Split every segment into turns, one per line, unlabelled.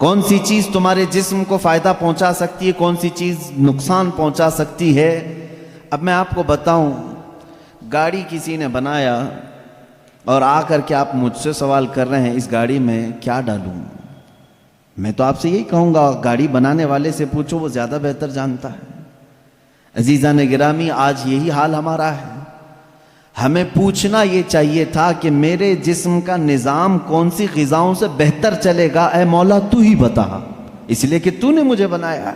کون سی چیز تمہارے جسم کو فائدہ پہنچا سکتی ہے، کون سی چیز نقصان پہنچا سکتی ہے۔ اب میں آپ کو بتاؤں، گاڑی کسی نے بنایا اور آ کر کے آپ مجھ سے سوال کر رہے ہیں اس گاڑی میں کیا ڈالوں، میں تو آپ سے یہی کہوں گا گاڑی بنانے والے سے پوچھو، وہ زیادہ بہتر جانتا ہے۔ عزیزان گرامی، آج یہی حال ہمارا ہے۔ ہمیں پوچھنا یہ چاہیے تھا کہ میرے جسم کا نظام کون سی غذاؤں سے بہتر چلے گا، اے مولا تو ہی بتا، اس لیے کہ تو نے مجھے بنایا ہے۔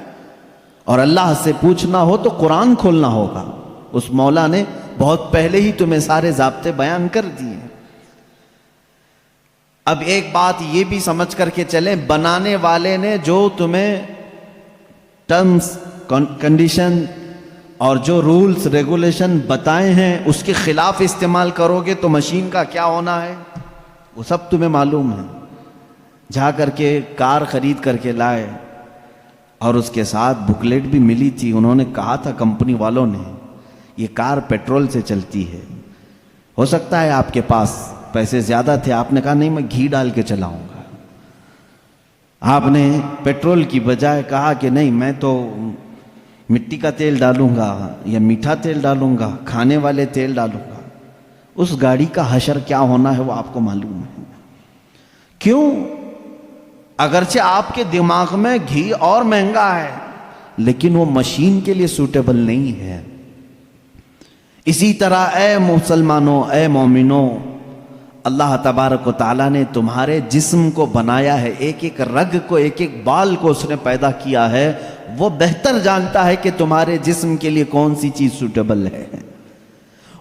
اور اللہ سے پوچھنا ہو تو قرآن کھولنا ہوگا، اس مولا نے بہت پہلے ہی تمہیں سارے ضابطے بیان کر دیے۔ اب ایک بات یہ بھی سمجھ کر کے چلیں، بنانے والے نے جو تمہیں ٹرمز کنڈیشن اور جو رولز ریگولیشن بتائے ہیں اس کے خلاف استعمال کرو گے تو مشین کا کیا ہونا ہے وہ سب تمہیں معلوم ہے۔ جا کر کے کار خرید کر کے لائے اور اس کے ساتھ بکلیٹ بھی ملی تھی، انہوں نے کہا تھا کمپنی والوں نے یہ کار پیٹرول سے چلتی ہے، ہو سکتا ہے آپ کے پاس پیسے زیادہ تھے، آپ نے کہا نہیں میں گھی ڈال کے چلاؤں گا، آپ نے پیٹرول کی بجائے کہا کہ نہیں میں تو مٹی کا تیل ڈالوں گا یا میٹھا تیل ڈالوں گا، کھانے والے تیل ڈالوں گا۔ اس گاڑی کا حشر کیا ہونا ہے وہ آپ کو معلوم ہے۔ کیوں؟ اگرچہ آپ کے دماغ میں گھی اور مہنگا ہے لیکن وہ مشین کے لیے سوٹیبل نہیں ہے۔ اسی طرح اے مسلمانوں، اے مومنوں، اللہ تبارک و تعالیٰ نے تمہارے جسم کو بنایا ہے، ایک ایک رگ کو، ایک ایک بال کو اس نے پیدا کیا ہے، وہ بہتر جانتا ہے کہ تمہارے جسم کے لیے کون سی چیز سوٹیبل ہے۔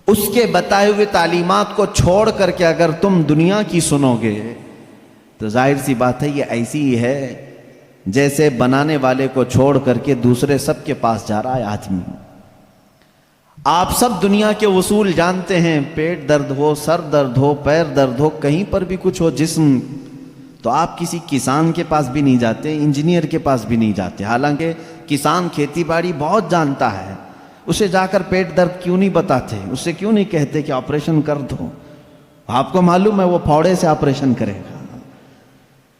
اس کے بتائے ہوئے تعلیمات کو چھوڑ کر کے اگر تم دنیا کی سنو گے تو ظاہر سی بات ہے یہ ایسی ہی ہے جیسے بنانے والے کو چھوڑ کر کے دوسرے سب کے پاس جا رہا ہے آدمی۔ آپ سب دنیا کے اصول جانتے ہیں، پیٹ درد ہو، سر درد ہو، پیر درد ہو، کہیں پر بھی کچھ ہو جسم، تو آپ کسی کسان کے پاس بھی نہیں جاتے، انجینئر کے پاس بھی نہیں جاتے، حالانکہ کسان کھیتی باڑی بہت جانتا ہے، اسے جا کر پیٹ درد کیوں نہیں بتاتے، اسے کیوں نہیں کہتے کہ آپریشن کر دو، آپ کو معلوم ہے وہ پھوڑے سے آپریشن کرے گا۔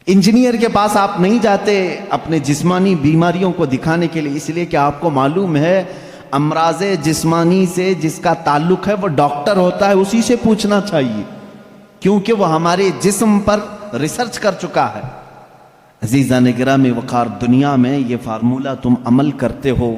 انجینئر کے پاس آپ نہیں جاتے اپنے جسمانی بیماریوں کو دکھانے کے لیے، اس لیے کہ آپ کو معلوم ہے امراض جسمانی سے جس کا تعلق ہے وہ ڈاکٹر ہوتا ہے، اسی سے پوچھنا چاہیے کیونکہ وہ ہمارے جسم پر ریسرچ کر چکا ہے۔ عزیزان گرامی وقار، دنیا میں یہ فارمولہ تم عمل کرتے ہو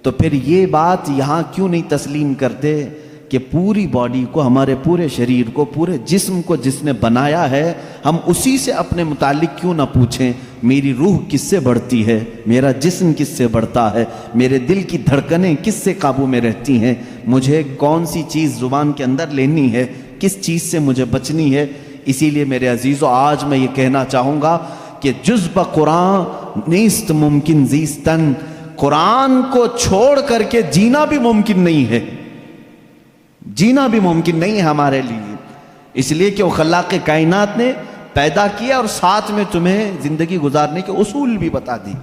تو پھر یہ بات یہاں کیوں نہیں تسلیم کرتے کہ پوری باڈی کو، ہمارے پورے شریر کو، پورے جسم کو جس نے بنایا ہے ہم اسی سے اپنے متعلق کیوں نہ پوچھیں میری روح کس سے بڑھتی ہے، میرا جسم کس سے بڑھتا ہے، میرے دل کی دھڑکنیں کس سے قابو میں رہتی ہیں، مجھے کون سی چیز زبان کے اندر لینی ہے، کس چیز سے مجھے بچنی ہے۔ اسی لیے میرے عزیزو آج میں یہ کہنا چاہوں گا کہ جز بقرآن نیست ممکن زیستن، قرآن کو چھوڑ کر کے جینا بھی ممکن نہیں ہے، جینا بھی ممکن نہیں ہے ہمارے لیے، اس لیے کہ وہ خلاق کائنات نے پیدا کیا اور ساتھ میں تمہیں زندگی گزارنے کے اصول بھی بتا دی۔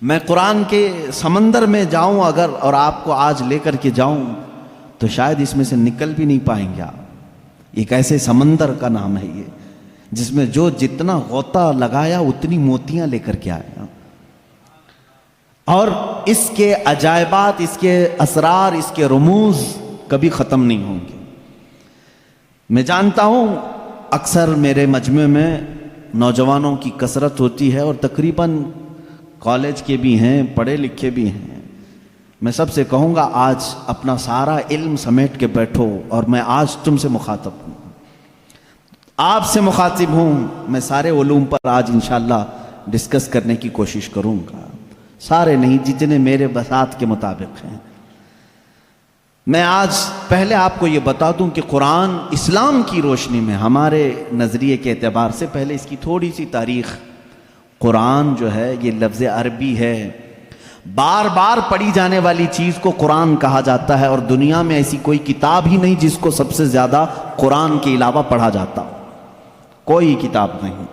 میں قرآن کے سمندر میں جاؤں اگر اور آپ کو آج لے کر کے جاؤں تو شاید اس میں سے نکل بھی نہیں پائیں گے آپ۔ ایک ایسے سمندر کا نام ہے یہ جس میں جو جتنا غوطہ لگایا اتنی موتیاں لے کر کے آیا، اور اس کے عجائبات، اس کے اسرار، اس کے رموز کبھی ختم نہیں ہوں گے۔ میں جانتا ہوں اکثر میرے مجمع میں نوجوانوں کی کثرت ہوتی ہے اور تقریباً کالج کے بھی ہیں، پڑھے لکھے بھی ہیں۔ میں سب سے کہوں گا آج اپنا سارا علم سمیٹ کے بیٹھو، اور میں آج تم سے مخاطب ہوں، آپ سے مخاطب ہوں۔ میں سارے علوم پر آج انشاءاللہ ڈسکس کرنے کی کوشش کروں گا، سارے نہیں، جتنے میرے بساط کے مطابق ہیں۔ میں آج پہلے آپ کو یہ بتا دوں کہ قرآن اسلام کی روشنی میں ہمارے نظریے کے اعتبار سے پہلے اس کی تھوڑی سی تاریخ۔ قرآن جو ہے یہ لفظ عربی ہے، بار بار پڑھی جانے والی چیز کو قرآن کہا جاتا ہے، اور دنیا میں ایسی کوئی کتاب ہی نہیں جس کو سب سے زیادہ قرآن کے علاوہ پڑھا جاتا، کوئی کتاب نہیں۔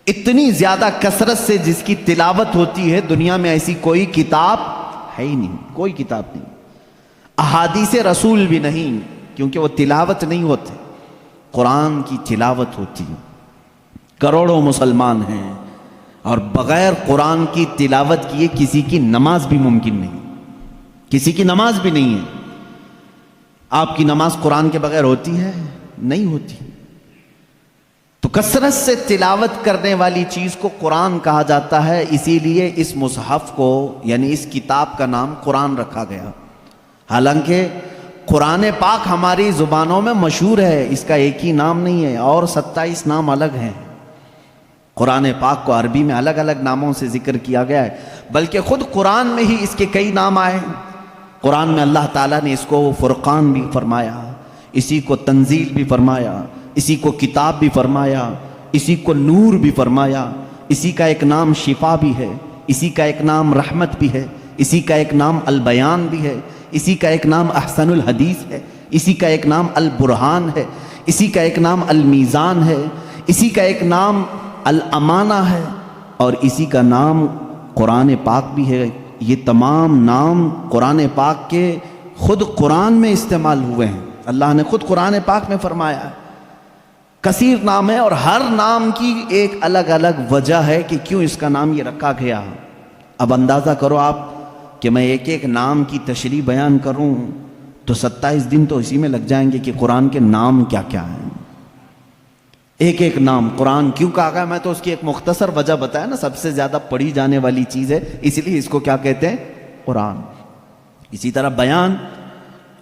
اتنی زیادہ کثرت سے جس کی تلاوت ہوتی ہے دنیا میں ایسی کوئی کتاب ہے ہی نہیں، کوئی کتاب نہیں۔ احادیث رسول بھی نہیں، کیونکہ وہ تلاوت نہیں ہوتے، قرآن کی تلاوت ہوتی ہے۔ کروڑوں مسلمان ہیں، اور بغیر قرآن کی تلاوت کیے کسی کی نماز بھی ممکن نہیں، کسی کی نماز بھی نہیں ہے۔ آپ کی نماز قرآن کے بغیر ہوتی ہے؟ نہیں ہوتی۔ تو کثرت سے تلاوت کرنے والی چیز کو قرآن کہا جاتا ہے، اسی لیے اس مصحف کو یعنی اس کتاب کا نام قرآن رکھا گیا۔ حالانکہ قرآن پاک ہماری زبانوں میں مشہور ہے، اس کا ایک ہی نام نہیں ہے، اور 27 نام الگ ہیں۔ قرآن پاک کو عربی میں الگ الگ ناموں سے ذکر کیا گیا ہے، بلکہ خود قرآن میں ہی اس کے کئی نام آئے ہیں۔ قرآن میں اللہ تعالیٰ نے اس کو فرقان بھی فرمایا، اسی کو تنزیل بھی فرمایا، اسی کو کتاب بھی فرمایا، اسی کو نور بھی فرمایا، اسی کا ایک نام شفا بھی ہے، اسی کا ایک نام رحمت بھی ہے، اسی کا ایک نام البیان بھی ہے، اسی کا ایک نام احسن الحدیث ہے، اسی کا ایک نام البرہان ہے، اسی کا ایک نام المیزان ہے، اسی کا ایک نام الامانہ ہے، اور اسی کا نام قرآن پاک بھی ہے۔ یہ تمام نام قرآن پاک کے خود قرآن میں استعمال ہوئے ہیں، اللہ نے خود قرآن پاک میں فرمایا ہے۔ کثیر نام ہے، اور ہر نام کی ایک الگ الگ وجہ ہے کہ کیوں اس کا نام یہ رکھا گیا۔ اب اندازہ کرو آپ کہ میں ایک ایک نام کی تشریح بیان کروں تو 27 دن تو اسی میں لگ جائیں گے کہ قرآن کے نام کیا کیا ہیں۔ ایک ایک نام قرآن کیوں کہا گیا، میں تو اس کی ایک مختصر وجہ بتایا نا، سب سے زیادہ پڑھی جانے والی چیز ہے، اس لیے اس کو کیا کہتے ہیں؟ قرآن۔ اسی طرح بیان،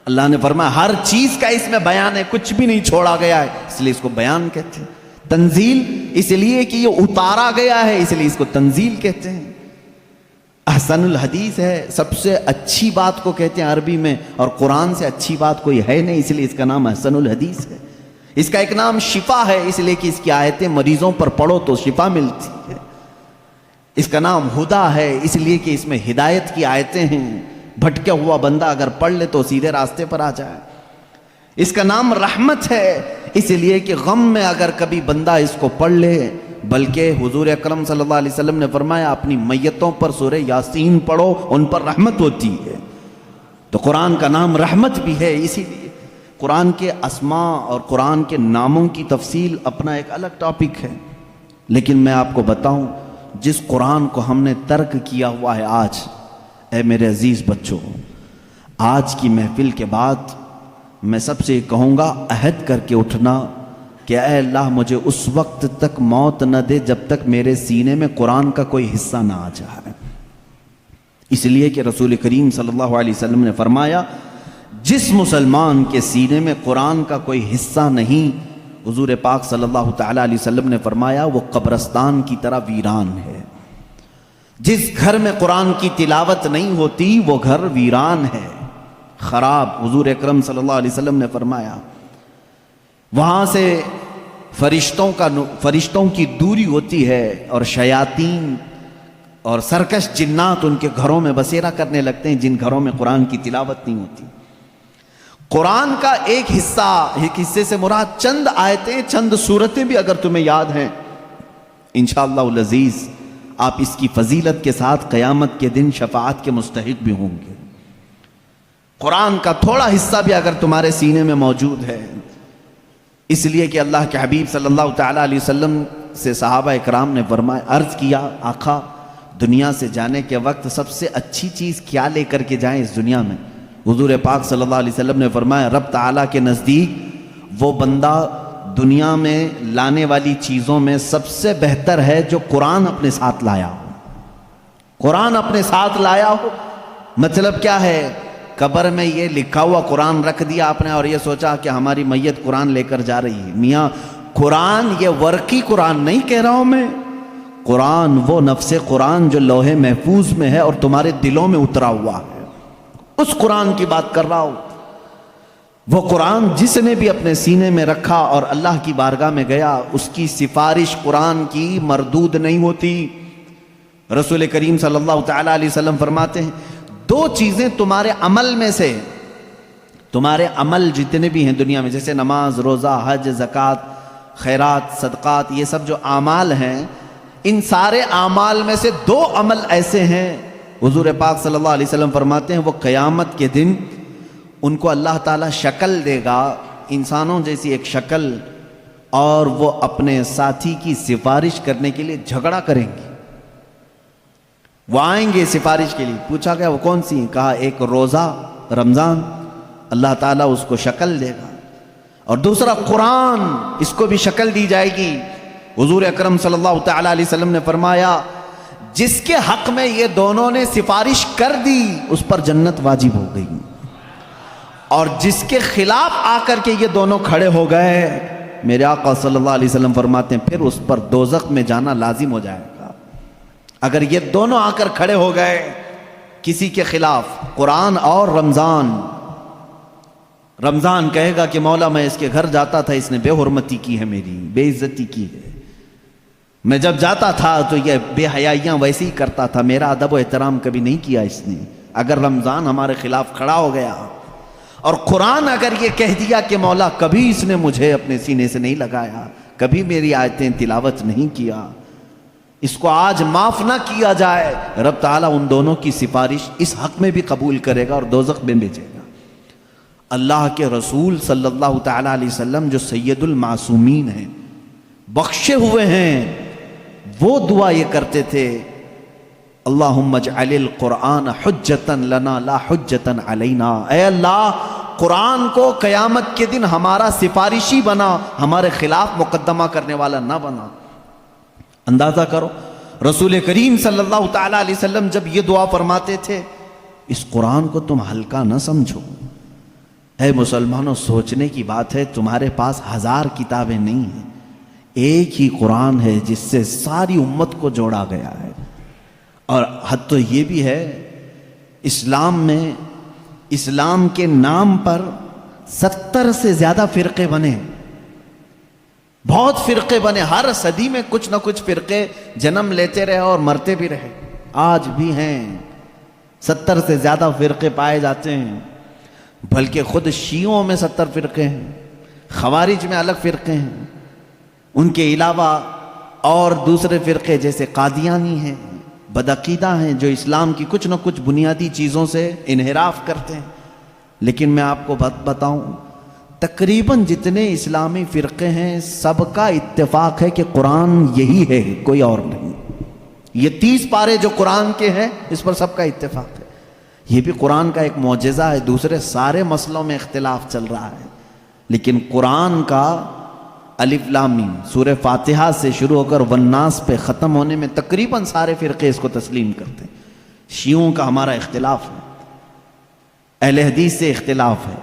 اللہ نے فرمایا ہر چیز کا اس میں بیان ہے، کچھ بھی نہیں چھوڑا گیا ہے، اس لیے اس کو بیان کہتے ہیں۔ تنزیل، اس لیے کہ یہ اتارا گیا ہے، اس لیے اس کو تنزیل کہتے ہیں۔ احسن الحدیث ہے، سب سے اچھی بات کو کہتے ہیں عربی میں، اور قرآن سے اچھی بات کوئی ہے نہیں، اس لیے اس کا نام احسن الحدیث ہے۔ اس کا ایک نام شفا ہے، اس لیے کہ اس کی آیتیں مریضوں پر پڑھو تو شفا ملتی ہے۔ اس کا نام ہدا ہے، اس لیے کہ اس میں ہدایت کی آیتیں ہیں، بھٹکا ہوا بندہ اگر پڑھ لے تو سیدھے راستے پر آ جائے۔ اس کا نام رحمت ہے، اس لیے کہ غم میں اگر کبھی بندہ اس کو پڑھ لے، بلکہ حضور اکرم صلی اللہ علیہ وسلم نے فرمایا اپنی میتوں پر سورہ یاسین پڑھو، ان پر رحمت ہوتی ہے۔ تو قرآن کا نام رحمت بھی ہے، اسی لیے قرآن کے اسماء اور قرآن کے ناموں کی تفصیل اپنا ایک الگ ٹاپک ہے۔ لیکن میں آپ کو بتاؤں، جس قرآن کو ہم نے ترک کیا ہوا ہے آج، اے میرے عزیز بچوں، آج کی محفل کے بعد میں سب سے کہوں گا، عہد کر کے اٹھنا کہ اے اللہ مجھے اس وقت تک موت نہ دے جب تک میرے سینے میں قرآن کا کوئی حصہ نہ آ جائے۔ اس لیے کہ رسول کریم صلی اللہ علیہ وسلم نے فرمایا، جس مسلمان کے سینے میں قرآن کا کوئی حصہ نہیں، حضور پاک صلی اللہ تعالیٰ علیہ وسلم نے فرمایا وہ قبرستان کی طرح ویران ہے۔ جس گھر میں قرآن کی تلاوت نہیں ہوتی وہ گھر ویران ہے، خراب۔ حضور اکرم صلی اللہ علیہ وسلم نے فرمایا وہاں سے فرشتوں کی دوری ہوتی ہے، اور شیاطین اور سرکش جنات ان کے گھروں میں بسیرا کرنے لگتے ہیں جن گھروں میں قرآن کی تلاوت نہیں ہوتی۔ قرآن کا ایک حصے سے مراد چند آیتیں، چند سورتیں بھی اگر تمہیں یاد ہیں، انشاءاللہ العزیز آپ اس کی فضیلت کے ساتھ قیامت کے دن شفاعت کے مستحق بھی ہوں گے۔ قرآن کا تھوڑا حصہ بھی اگر تمہارے سینے میں موجود ہے، اس لیے کہ اللہ کے حبیب صلی اللہ تعالیٰ علیہ وسلم سے صحابہ اکرام نے فرمایا، عرض کیا آقا دنیا سے جانے کے وقت سب سے اچھی چیز کیا لے کر کے جائیں اس دنیا میں؟ حضور پاک صلی اللہ علیہ وسلم نے فرمایا، رب تعالیٰ کے نزدیک وہ بندہ دنیا میں لانے والی چیزوں میں سب سے بہتر ہے جو قرآن اپنے ساتھ لایا ہو۔ قرآن اپنے ساتھ لایا ہو مطلب کیا ہے؟ قبر میں یہ لکھا ہوا قرآن رکھ دیا آپ نے اور یہ سوچا کہ ہماری میت قرآن لے کر جا رہی ہے۔ میاں قرآن یہ ورقی قرآن نہیں کہہ رہا ہوں میں، قرآن وہ نفس قرآن جو لوح محفوظ میں ہے اور تمہارے دلوں میں اترا ہوا ہے، اس قرآن کی بات کر رہا ہوں۔ وہ قرآن جس نے بھی اپنے سینے میں رکھا اور اللہ کی بارگاہ میں گیا، اس کی سفارش قرآن کی مردود نہیں ہوتی۔ رسول کریم صلی اللہ تعالیٰ علیہ وسلم فرماتے ہیں، دو چیزیں تمہارے عمل میں سے، تمہارے عمل جتنے بھی ہیں دنیا میں، جیسے نماز، روزہ، حج، زکوٰۃ، خیرات، صدقات، یہ سب جو اعمال ہیں، ان سارے اعمال میں سے دو عمل ایسے ہیں، حضور پاک صلی اللہ علیہ وسلم فرماتے ہیں وہ قیامت کے دن ان کو اللہ تعالیٰ شکل دے گا، انسانوں جیسی ایک شکل، اور وہ اپنے ساتھی کی سفارش کرنے کے لیے جھگڑا کریں گے۔ وہ آئیں گے سفارش کے لیے. پوچھا گیا وہ کون سی ہیں؟ کہا ایک روزہ رمضان، اللہ تعالیٰ اس کو شکل دے گا، اور دوسرا قرآن، اس کو بھی شکل دی جائے گی. حضور اکرم صلی اللہ تعالیٰ علیہ وسلم نے فرمایا جس کے حق میں یہ دونوں نے سفارش کر دی اس پر جنت واجب ہو گئی، اور جس کے خلاف آ کر کے یہ دونوں کھڑے ہو گئے، میرے آقا صلی اللہ علیہ وسلم فرماتے ہیں پھر اس پر دوزخ میں جانا لازم ہو جائے گا. اگر یہ دونوں آ کر کھڑے ہو گئے کسی کے خلاف، قرآن اور رمضان. رمضان کہے گا کہ مولا میں اس کے گھر جاتا تھا، اس نے بے حرمتی کی ہے، میری بے عزتی کی ہے، میں جب جاتا تھا تو یہ بے حیائیاں ویسے ہی کرتا تھا، میرا ادب و احترام کبھی نہیں کیا اس نے. اگر رمضان ہمارے خلاف کھڑا ہو گیا اور قرآن اگر یہ کہہ دیا کہ مولا کبھی اس نے مجھے اپنے سینے سے نہیں لگایا، کبھی میری آیتیں تلاوت نہیں کیا، اس کو آج معاف نہ کیا جائے، رب تعالیٰ ان دونوں کی سفارش اس حق میں بھی قبول کرے گا اور دوزخ میں بھیجے گا. اللہ کے رسول صلی اللہ تعالیٰ علیہ وسلم جو سید المعصومین ہیں، بخشے ہوئے ہیں، وہ دعا یہ کرتے تھے اللہم اجعل القرآن حجتا لنا لا حجتا علینا. اے اللہ قرآن کو قیامت کے دن ہمارا سفارشی بنا، ہمارے خلاف مقدمہ کرنے والا نہ بنا. اندازہ کرو رسول کریم صلی اللہ تعالیٰ علیہ وسلم جب یہ دعا فرماتے تھے، اس قرآن کو تم ہلکا نہ سمجھو. اے مسلمانوں، سوچنے کی بات ہے، تمہارے پاس 1000 کتابیں نہیں ہیں، ایک ہی قرآن ہے جس سے ساری امت کو جوڑا گیا ہے. اور حد تو یہ بھی ہے اسلام میں، اسلام کے نام پر 70 سے زیادہ فرقے بنے، بہت فرقے بنے. ہر صدی میں کچھ نہ کچھ فرقے جنم لیتے رہے اور مرتے بھی رہے، آج بھی ہیں 70 سے زیادہ فرقے پائے جاتے ہیں. بلکہ خود شیعوں میں 70 فرقے ہیں، خوارج میں الگ فرقے ہیں، ان کے علاوہ اور دوسرے فرقے جیسے قادیانی ہیں، بدعقیدہ ہیں، جو اسلام کی کچھ نہ کچھ بنیادی چیزوں سے انحراف کرتے ہیں. لیکن میں آپ کو بتاؤں، تقریباً جتنے اسلامی فرقے ہیں سب کا اتفاق ہے کہ قرآن یہی ہے، کوئی اور نہیں. یہ 30 پارے جو قرآن کے ہیں اس پر سب کا اتفاق ہے. یہ بھی قرآن کا ایک معجزہ ہے، دوسرے سارے مسئلوں میں اختلاف چل رہا ہے، لیکن قرآن کا الف لام میم سورہ فاتحہ سے شروع ہو کر والناس پہ ختم ہونے میں تقریباً سارے فرقے اس کو تسلیم کرتے ہیں. شیعوں کا ہمارا اختلاف ہے، اہل حدیث سے اختلاف ہے،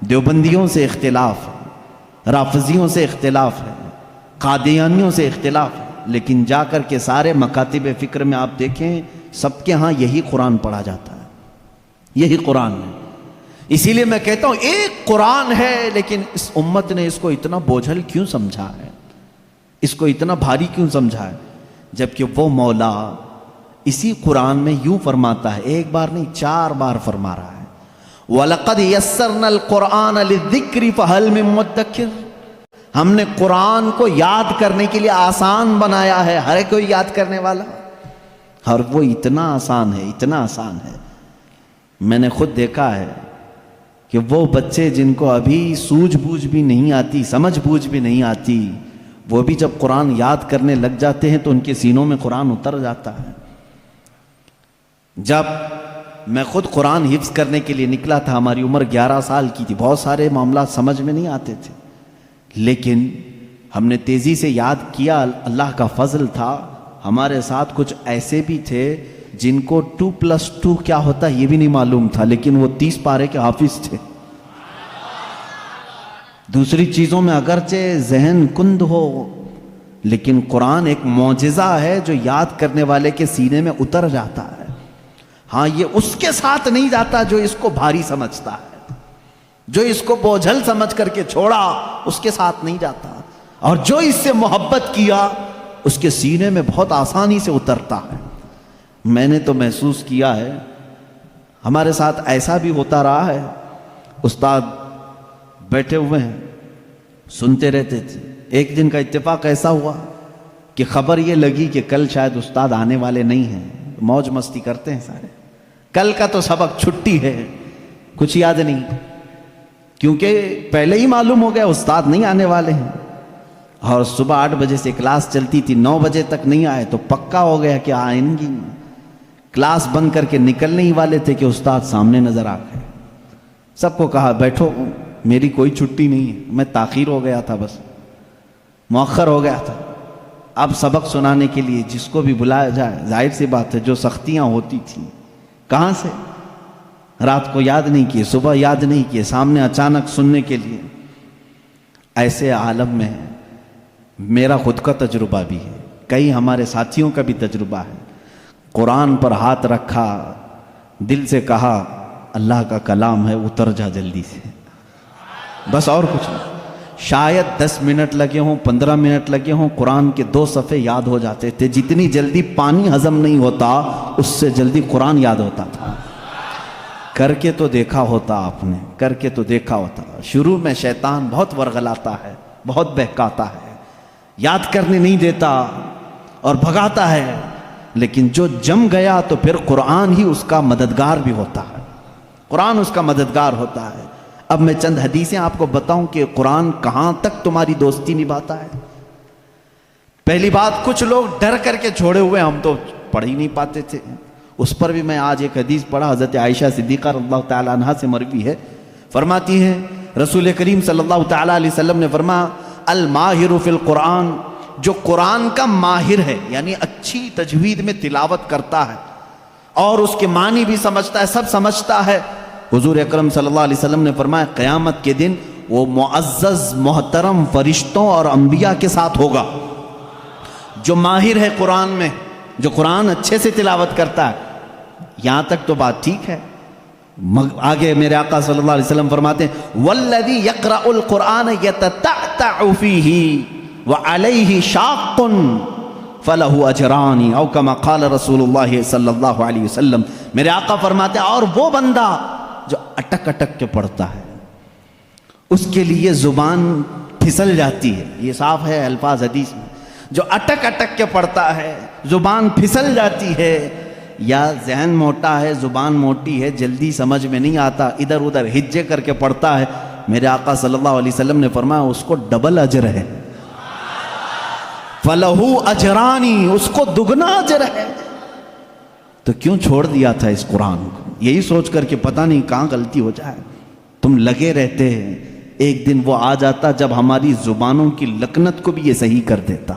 دیوبندیوں سے اختلاف ہے، رافضیوں سے اختلاف ہے، قادیانیوں سے اختلاف ہے، لیکن جا کر کے سارے مکاتب فکر میں آپ دیکھیں سب کے ہاں یہی قرآن پڑھا جاتا ہے، یہی قرآن ہے. اسی لیے میں کہتا ہوں ایک قرآن ہے، لیکن اس امت نے اس کو اتنا بوجھل کیوں سمجھا ہے، اس کو اتنا بھاری کیوں سمجھا ہے، جبکہ وہ مولا اسی قرآن میں یوں فرماتا ہے، ایک بار نہیں 4 بار فرما رہا ہے وَلَقَدْ يَسَّرْنَا الْقُرْآنَ لِلذِّكْرِ فَهَلْ مِن مُدَّكِرٍ. ہم نے قرآن کو یاد کرنے کے لیے آسان بنایا ہے، ہر کوئی یاد کرنے والا، اور وہ اتنا آسان ہے، اتنا آسان ہے. میں نے خود دیکھا ہے کہ وہ بچے جن کو ابھی سوجھ بوجھ بھی نہیں آتی، سمجھ بوجھ بھی نہیں آتی، وہ بھی جب قرآن یاد کرنے لگ جاتے ہیں تو ان کے سینوں میں قرآن اتر جاتا ہے. جب میں خود قرآن حفظ کرنے کے لیے نکلا تھا، ہماری عمر 11 سال کی تھی، بہت سارے معاملات سمجھ میں نہیں آتے تھے، لیکن ہم نے تیزی سے یاد کیا. اللہ کا فضل تھا، ہمارے ساتھ کچھ ایسے بھی تھے جن کو 2+2 کیا ہوتا ہے یہ بھی نہیں معلوم تھا، لیکن وہ 30 پارے کے حافظ تھے. دوسری چیزوں میں اگرچہ ذہن کند ہو، لیکن قرآن ایک معجزہ ہے جو یاد کرنے والے کے سینے میں اتر جاتا ہے. ہاں یہ اس کے ساتھ نہیں جاتا جو اس کو بھاری سمجھتا ہے، جو اس کو بوجھل سمجھ کر کے چھوڑا اس کے ساتھ نہیں جاتا، اور جو اس سے محبت کیا اس کے سینے میں بہت آسانی سے اترتا ہے. میں نے تو محسوس کیا ہے، ہمارے ساتھ ایسا بھی ہوتا رہا ہے، استاد بیٹھے ہوئے ہیں سنتے رہتے تھے، ایک دن کا اتفاق ایسا ہوا کہ خبر یہ لگی کہ کل شاید استاد آنے والے نہیں ہیں. موج مستی کرتے ہیں سارے، کل کا تو سبق چھٹی ہے، کچھ یاد نہیں، کیونکہ پہلے ہی معلوم ہو گیا استاد نہیں آنے والے ہیں. اور صبح 8 بجے سے کلاس چلتی تھی، 9 بجے تک نہیں آئے تو پکا ہو گیا کہ آئیں گی. کلاس بند کر کے نکلنے ہی والے تھے کہ استاد سامنے نظر آ گئے. سب کو کہا بیٹھو، میری کوئی چھٹی نہیں ہے، میں تاخیر ہو گیا تھا، بس مؤخر ہو گیا تھا. اب سبق سنانے کے لیے جس کو بھی بلایا جائے، ظاہر سی بات ہے جو سختیاں ہوتی تھیں کہاں سے، رات کو یاد نہیں کیے، صبح یاد نہیں کیے، سامنے اچانک سننے کے لیے. ایسے عالم میں میرا خود کا تجربہ بھی ہے، کئی ہمارے ساتھیوں کا بھی تجربہ ہے. قرآن پر ہاتھ رکھا، دل سے کہا اللہ کا کلام ہے، اتر جا جلدی سے، بس اور کچھ نہیں. شاید 10 منٹ لگے ہوں، 15 منٹ لگے ہوں، قرآن کے 2 صفحے یاد ہو جاتے تھے. جتنی جلدی پانی ہضم نہیں ہوتا اس سے جلدی قرآن یاد ہوتا تھا. کر کے تو دیکھا ہوتا آپ نے، کر کے تو دیکھا ہوتا. شروع میں شیطان بہت ورغلاتا ہے، بہت بہکاتا ہے، یاد کرنے نہیں دیتا اور بھگاتا ہے، لیکن جو جم گیا تو پھر قرآن ہی اس کا مددگار بھی ہوتا ہے، قرآن اس کا مددگار ہوتا ہے. اب میں چند حدیثیں آپ کو بتاؤں کہ قرآن کہاں تک تمہاری دوستی نبھاتا ہے. پہلی بات، کچھ لوگ ڈر کر کے چھوڑے ہوئے، ہم تو پڑھ ہی نہیں پاتے تھے. اس پر بھی میں آج ایک حدیث پڑھا، حضرت عائشہ صدیقہ رضی اللہ تعالیٰ عنہا سے مروی ہے. فرماتی ہیں رسول کریم صلی اللہ تعالیٰ علیہ وسلم نے فرمایا الماہر فی القرآن، جو قرآن کا ماہر ہے، یعنی اچھی تجوید میں تلاوت کرتا ہے اور اس کے معنی بھی سمجھتا ہے، سب سمجھتا ہے. حضور اکرم صلی اللہ علیہ وسلم نے فرمایا قیامت کے دن وہ معزز محترم فرشتوں اور انبیاء کے ساتھ ہوگا. جو ماہر ہے قرآن میں، جو قرآن اچھے سے تلاوت کرتا ہے. یہاں تک تو بات ٹھیک ہے. آگے میرے آقا صلی اللہ علیہ وسلم فرماتے ہیں والذی یقرأ القرآن یتتعتع فیہ وعلیہ شاق فلہ اجران او کما قال رسول اللہ صلی اللہ علیہ وسلم. میرے آقا فرماتے ہیں اور وہ بندہ جو اٹک اٹک کے پڑھتا ہے، اس کے لیے زبان پھسل جاتی ہے، یہ صاف ہے الفاظ حدیث میں، جو اٹک اٹک کے پڑھتا ہے زبان پھسل جاتی ہے، یا ذہن موٹا ہے، زبان موٹی ہے، جلدی سمجھ میں نہیں آتا، ادھر ادھر ہجے کر کے پڑھتا ہے. میرے آقا صلی اللہ علیہ وسلم نے فرمایا اس کو ڈبل اجر ہے، فَلَهُ أَجْرَانِ، اس کو دگنا اجر ہے. تو کیوں چھوڑ دیا تھا اس قرآن کو؟ یہی سوچ کر کہ پتہ نہیں کہاں غلطی ہو جائے. تم لگے رہتے ہیں، ایک دن وہ آ جاتا جب ہماری زبانوں کی لکنت کو بھی یہ صحیح کر دیتا.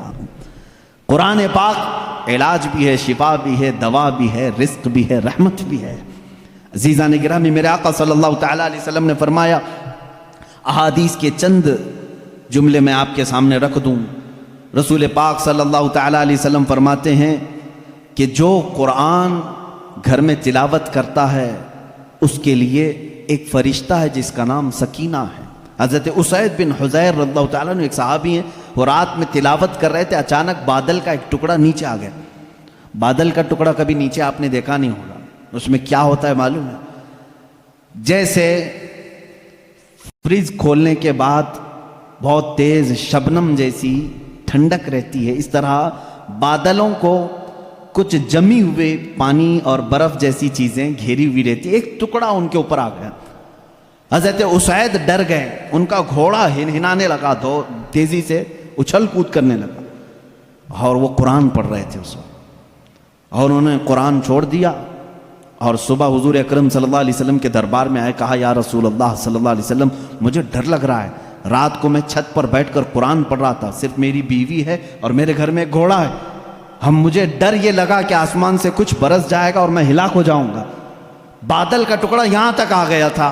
قرآن پاک علاج بھی ہے، شفا بھی ہے، دوا بھی ہے، رزق بھی ہے، رحمت بھی ہے. عزیزان گرامی، میرے آقا صلی اللہ تعالیٰ علیہ وسلم نے فرمایا، احادیث کے چند جملے میں آپ کے سامنے رکھ دوں. رسول پاک صلی اللہ تعالیٰ علیہ وسلم فرماتے ہیں کہ جو قرآن گھر میں تلاوت کرتا ہے اس کے لیے ایک فرشتہ ہے جس کا نام سکینہ ہے. حضرت اسید بن حضیر رضی اللہ تعالیٰ عنہ ایک صحابی ہیں، وہ رات میں تلاوت کر رہے تھے، اچانک بادل کا ایک ٹکڑا نیچے آ گیا. بادل کا ٹکڑا کبھی نیچے آپ نے دیکھا نہیں ہوگا، اس میں کیا ہوتا ہے معلوم ہے؟ جیسے فریج کھولنے کے بعد بہت تیز شبنم جیسی ٹھنڈک رہتی ہے، اس طرح بادلوں کو کچھ جمی ہوئے پانی اور برف جیسی چیزیں گھیری ہوئی رہتی. ایک ٹکڑا ان کے اوپر آ گیا. حضرت اسید ڈر گئے، ان کا گھوڑا ہنانے لگا، تیزی سے اچھل کود کرنے لگا، اور وہ قرآن پڑھ رہے تھے اس وقت، اور انہوں نے قرآن چھوڑ دیا. اور صبح حضور اکرم صلی اللہ علیہ وسلم کے دربار میں آئے، کہا یا رسول اللہ صلی اللہ علیہ وسلم مجھے ڈر لگ رہا ہے، رات کو میں چھت پر بیٹھ کر قرآن پڑھ رہا تھا، صرف میری بیوی ہے اور میرے گھر میں ایک گھوڑا ہے، مجھے ڈر یہ لگا کہ آسمان سے کچھ برس جائے گا اور میں ہلاک ہو جاؤں گا. بادل کا ٹکڑا یہاں تک آ گیا تھا،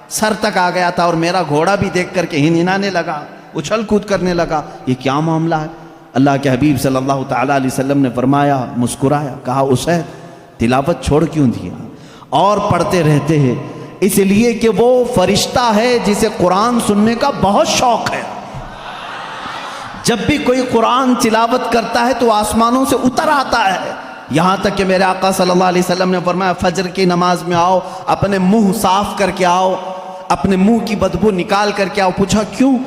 سر تک آ گیا تھا، اور میرا گھوڑا بھی دیکھ کر کے ہنانے لگا، اچھل کود کرنے لگا، یہ کیا معاملہ ہے؟ اللہ کے حبیب صلی اللہ تعالیٰ علیہ وسلم نے فرمایا، مسکرایا، کہا اسید تلاوت چھوڑ کیوں دیا؟ اور پڑھتے رہتے ہیں، اس لیے کہ وہ فرشتہ ہے جسے قرآن سننے کا بہت شوق ہے. جب بھی کوئی قرآن تلاوت کرتا ہے تو آسمانوں سے اتر آتا ہے. یہاں تک کہ میرے آقا صلی اللہ علیہ وسلم نے فرمایا فجر کی نماز میں آؤ، اپنے منہ صاف کر کے آؤ، اپنے منہ کی بدبو نکال کر کے آؤ. پوچھا کیوں؟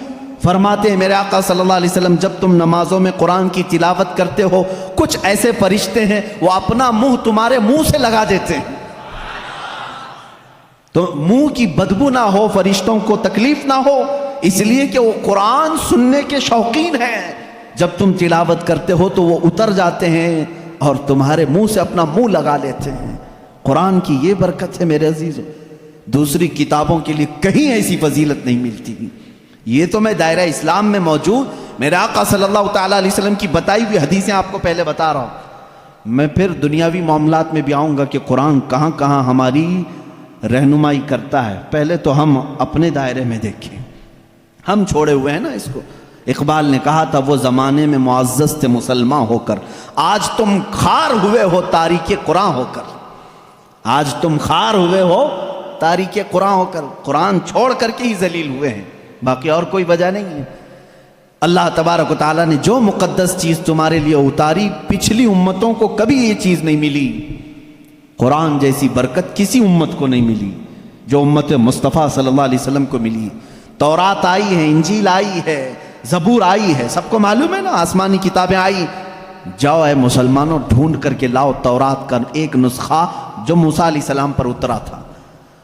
فرماتے ہیں میرے آقا صلی اللہ علیہ وسلم جب تم نمازوں میں قرآن کی تلاوت کرتے ہو کچھ ایسے فرشتے ہیں وہ اپنا منہ تمہارے منہ سے لگا دیتے ہیں، تو منہ کی بدبو نہ ہو، فرشتوں کو تکلیف نہ ہو، اس لیے کہ وہ قرآن سننے کے شوقین ہیں. جب تم تلاوت کرتے ہو تو وہ اتر جاتے ہیں اور تمہارے منہ سے اپنا منہ لگا لیتے ہیں۔ قرآن کی یہ برکت ہے میرے عزیزو، دوسری کتابوں کے لیے کہیں ایسی فضیلت نہیں ملتی۔ یہ تو میں دائرہ اسلام میں موجود میرے آقا صلی اللہ تعالیٰ علیہ وسلم کی بتائی ہوئی حدیثیں آپ کو پہلے بتا رہا ہوں، میں پھر دنیاوی معاملات میں بھی آؤں گا کہ قرآن کہاں کہاں ہماری رہنمائی کرتا ہے۔ پہلے تو ہم اپنے دائرے میں دیکھیں، ہم چھوڑے ہوئے ہیں نا اس کو۔ اقبال نے کہا تھا وہ زمانے میں معزز تھے مسلمان ہو کر، آج تم خار ہوئے ہو تاریک قرآن ہو کر۔ آج تم خار ہوئے ہو تاریک قرآن ہو کر، قرآن چھوڑ کر کے ہی ذلیل ہوئے ہیں، باقی اور کوئی وجہ نہیں ہے۔ اللہ تبارک و تعالیٰ نے جو مقدس چیز تمہارے لیے اتاری، پچھلی امتوں کو کبھی یہ چیز نہیں ملی، قرآن جیسی برکت کسی امت کو نہیں ملی جو امت مصطفیٰ صلی اللہ علیہ وسلم کو ملی۔ تورات آئی ہے، انجیل آئی ہے، زبور آئی ہے، سب کو معلوم ہے نا، آسمانی کتابیں آئی۔ جاؤ اے مسلمانوں، ڈھونڈ کر کے لاؤ تورات کا ایک نسخہ جو موسیٰ علیہ السلام پر اترا تھا،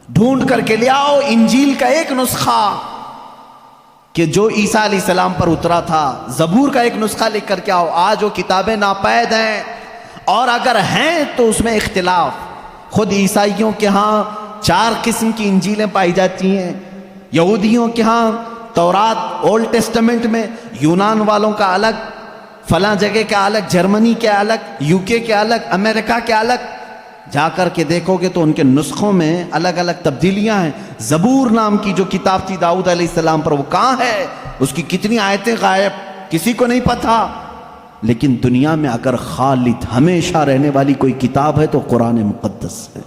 ڈھونڈ کر کے لے آؤ انجیل کا ایک نسخہ کہ جو عیسیٰ علیہ السلام پر اترا تھا، زبور کا ایک نسخہ لے کر کے آؤ۔ آج وہ کتابیں ناپید ہیں، اور اگر ہیں تو اس میں اختلاف۔ خود عیسائیوں کے ہاں 4 قسم کی انجیلیں پائی جاتی ہیں، یہودیوں کے ہاں تورات اولڈ ٹیسٹمنٹ میں، یونان والوں کا الگ، فلاں جگہ کا الگ، جرمنی کے الگ، UK کے الگ، امریکہ کے الگ۔ جا کر کے دیکھو گے تو ان کے نسخوں میں الگ الگ تبدیلیاں ہیں۔ زبور نام کی جو کتاب تھی داؤد علیہ السلام پر، وہ کہاں ہے؟ اس کی کتنی آیتیں غائب، کسی کو نہیں پتا۔ لیکن دنیا میں اگر خالد ہمیشہ رہنے والی کوئی کتاب ہے تو قرآن مقدس ہے۔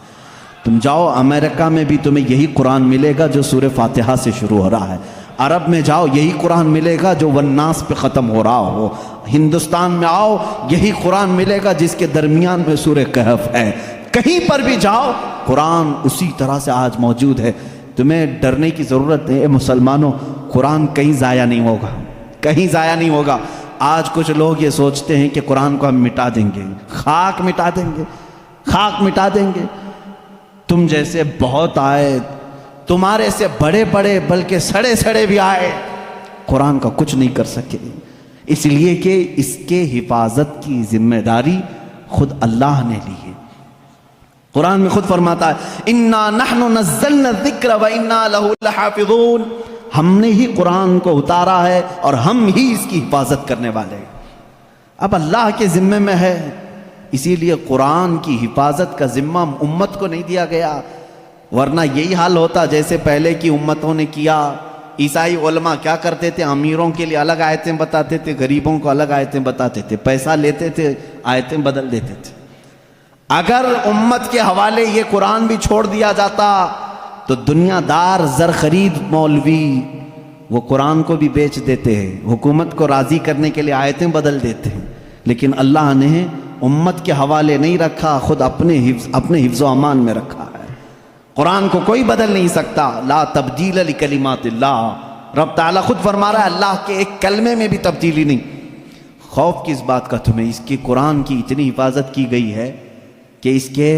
تم جاؤ امریکہ میں بھی تمہیں یہی قرآن ملے گا جو سورہ فاتحہ سے شروع ہو رہا ہے، عرب میں جاؤ یہی قرآن ملے گا جو والناس پہ ختم ہو رہا ہو، ہندوستان میں آؤ یہی قرآن ملے گا جس کے درمیان میں سورہ کہف ہے۔ کہیں پر بھی جاؤ قرآن اسی طرح سے آج موجود ہے۔ تمہیں ڈرنے کی ضرورت نہیں، اے مسلمانوں، قرآن کہیں ضائع نہیں ہوگا، کہیں ضائع نہیں ہوگا۔ آج کچھ لوگ یہ سوچتے ہیں کہ قرآن کو ہم مٹا دیں گے، خاک مٹا دیں گے، خاک مٹا دیں گے۔ تم جیسے بہت آئے، تمہارے سے بڑے بڑے بلکہ سڑے سڑے بھی آئے، قرآن کا کچھ نہیں کر سکے، اس لیے کہ اس کے حفاظت کی ذمہ داری خود اللہ نے لی ہے۔ قرآن میں خود فرماتا ہے اِنَّا نَحْنُ نَزَّلْنَا الذِّكْرَ وَإِنَّا لَهُ لَحَافِظُونَ، ہم نے ہی قرآن کو اتارا ہے اور ہم ہی اس کی حفاظت کرنے والے ہیں۔ اب اللہ کے ذمے میں ہے، اسی لیے قرآن کی حفاظت کا ذمہ امت کو نہیں دیا گیا، ورنہ یہی حال ہوتا جیسے پہلے کی امتوں نے کیا۔ عیسائی علماء کیا کرتے تھے؟ امیروں کے لیے الگ آیتیں بتاتے تھے، غریبوں کو الگ آیتیں بتاتے تھے، پیسہ لیتے تھے، آیتیں بدل دیتے تھے۔ اگر امت کے حوالے یہ قرآن بھی چھوڑ دیا جاتا تو دنیا دار زر خرید مولوی وہ قرآن کو بھی بیچ دیتے ہیں، حکومت کو راضی کرنے کے لیے آیتیں بدل دیتے ہیں۔ لیکن اللہ نے امت کے حوالے نہیں رکھا، خود اپنے حفظ و امان میں رکھا ہے۔ قرآن کو کوئی بدل نہیں سکتا، لا تبدیل لکلمات اللہ، رب تعالیٰ خود فرما رہا ہے اللہ کے ایک کلمے میں بھی تبدیلی نہیں۔ خوف کس بات کا تمہیں؟ اس کی قرآن کی اتنی حفاظت کی گئی ہے کہ اس کے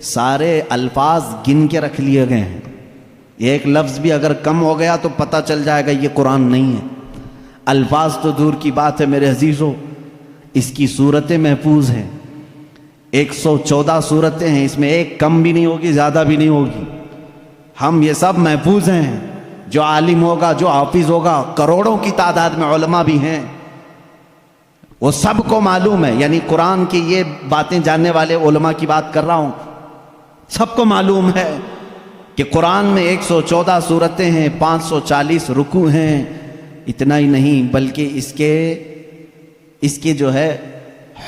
سارے الفاظ گن کے رکھ لیے گئے ہیں، ایک لفظ بھی اگر کم ہو گیا تو پتہ چل جائے گا یہ قرآن نہیں ہے۔ الفاظ تو دور کی بات ہے میرے عزیزو، اس کی صورتیں محفوظ ہیں، 114 صورتیں ہیں، اس میں ایک کم بھی نہیں ہوگی، زیادہ بھی نہیں ہوگی۔ ہم یہ سب محفوظ ہیں، جو عالم ہوگا، جو حافظ ہوگا، کروڑوں کی تعداد میں علماء بھی ہیں، وہ سب کو معلوم ہے، یعنی قرآن کی یہ باتیں جاننے والے علماء کی بات کر رہا ہوں، سب کو معلوم ہے کہ قرآن میں 114 صورتیں ہیں، 540 رکوع ہیں۔ اتنا ہی نہیں بلکہ اس کے جو ہے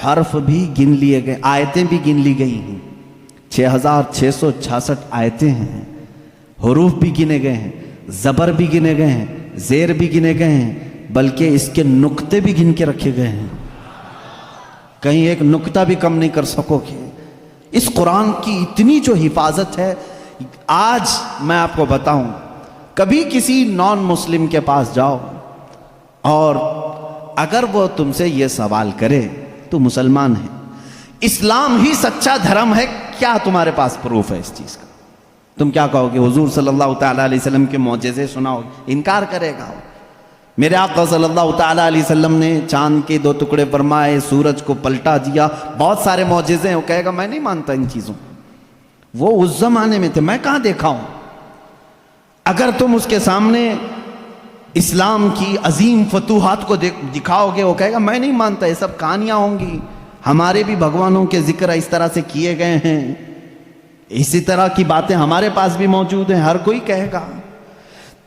حرف بھی گن لیے گئے، آیتیں بھی گن لی گئی ہیں، 6666 آیتیں ہیں، حروف بھی گنے گئے ہیں، زبر بھی گنے گئے ہیں، زیر بھی گنے گئے ہیں، بلکہ اس کے نقطے بھی گن کے رکھے گئے ہیں، کہیں ایک نقطہ بھی کم نہیں کر سکو گے۔ اس قرآن کی اتنی جو حفاظت ہے، آج میں آپ کو بتاؤں، کبھی کسی نان مسلم کے پاس جاؤ اور اگر وہ تم سے یہ سوال کرے تو مسلمان ہے، اسلام ہی سچا دھرم ہے، کیا تمہارے پاس پروف ہے اس چیز کا؟ تم کیا کہو گے؟ حضور صلی اللہ تعالیٰ علیہ وسلم کے معجزے سناؤ، انکار کرے گا۔ میرے آقا صلی اللہ تعالیٰ علیہ وسلم نے چاند کے 2 ٹکڑے فرمائے، سورج کو پلٹا دیا، بہت سارے معجزے ہیں. وہ کہے گا میں نہیں مانتا ان چیزوں. وہ اس زمانے میں تھے، میں کہاں دیکھا ہوں. اگر تم اس کے سامنے اسلام کی عظیم فتوحات کو دکھاؤ گے، وہ کہے گا میں نہیں مانتا، یہ سب کہانیاں ہوں گی، ہمارے بھی بھگوانوں کے ذکر اس طرح سے کیے گئے ہیں، اسی طرح کی باتیں ہمارے پاس بھی موجود ہیں. ہر کوئی کہے گا.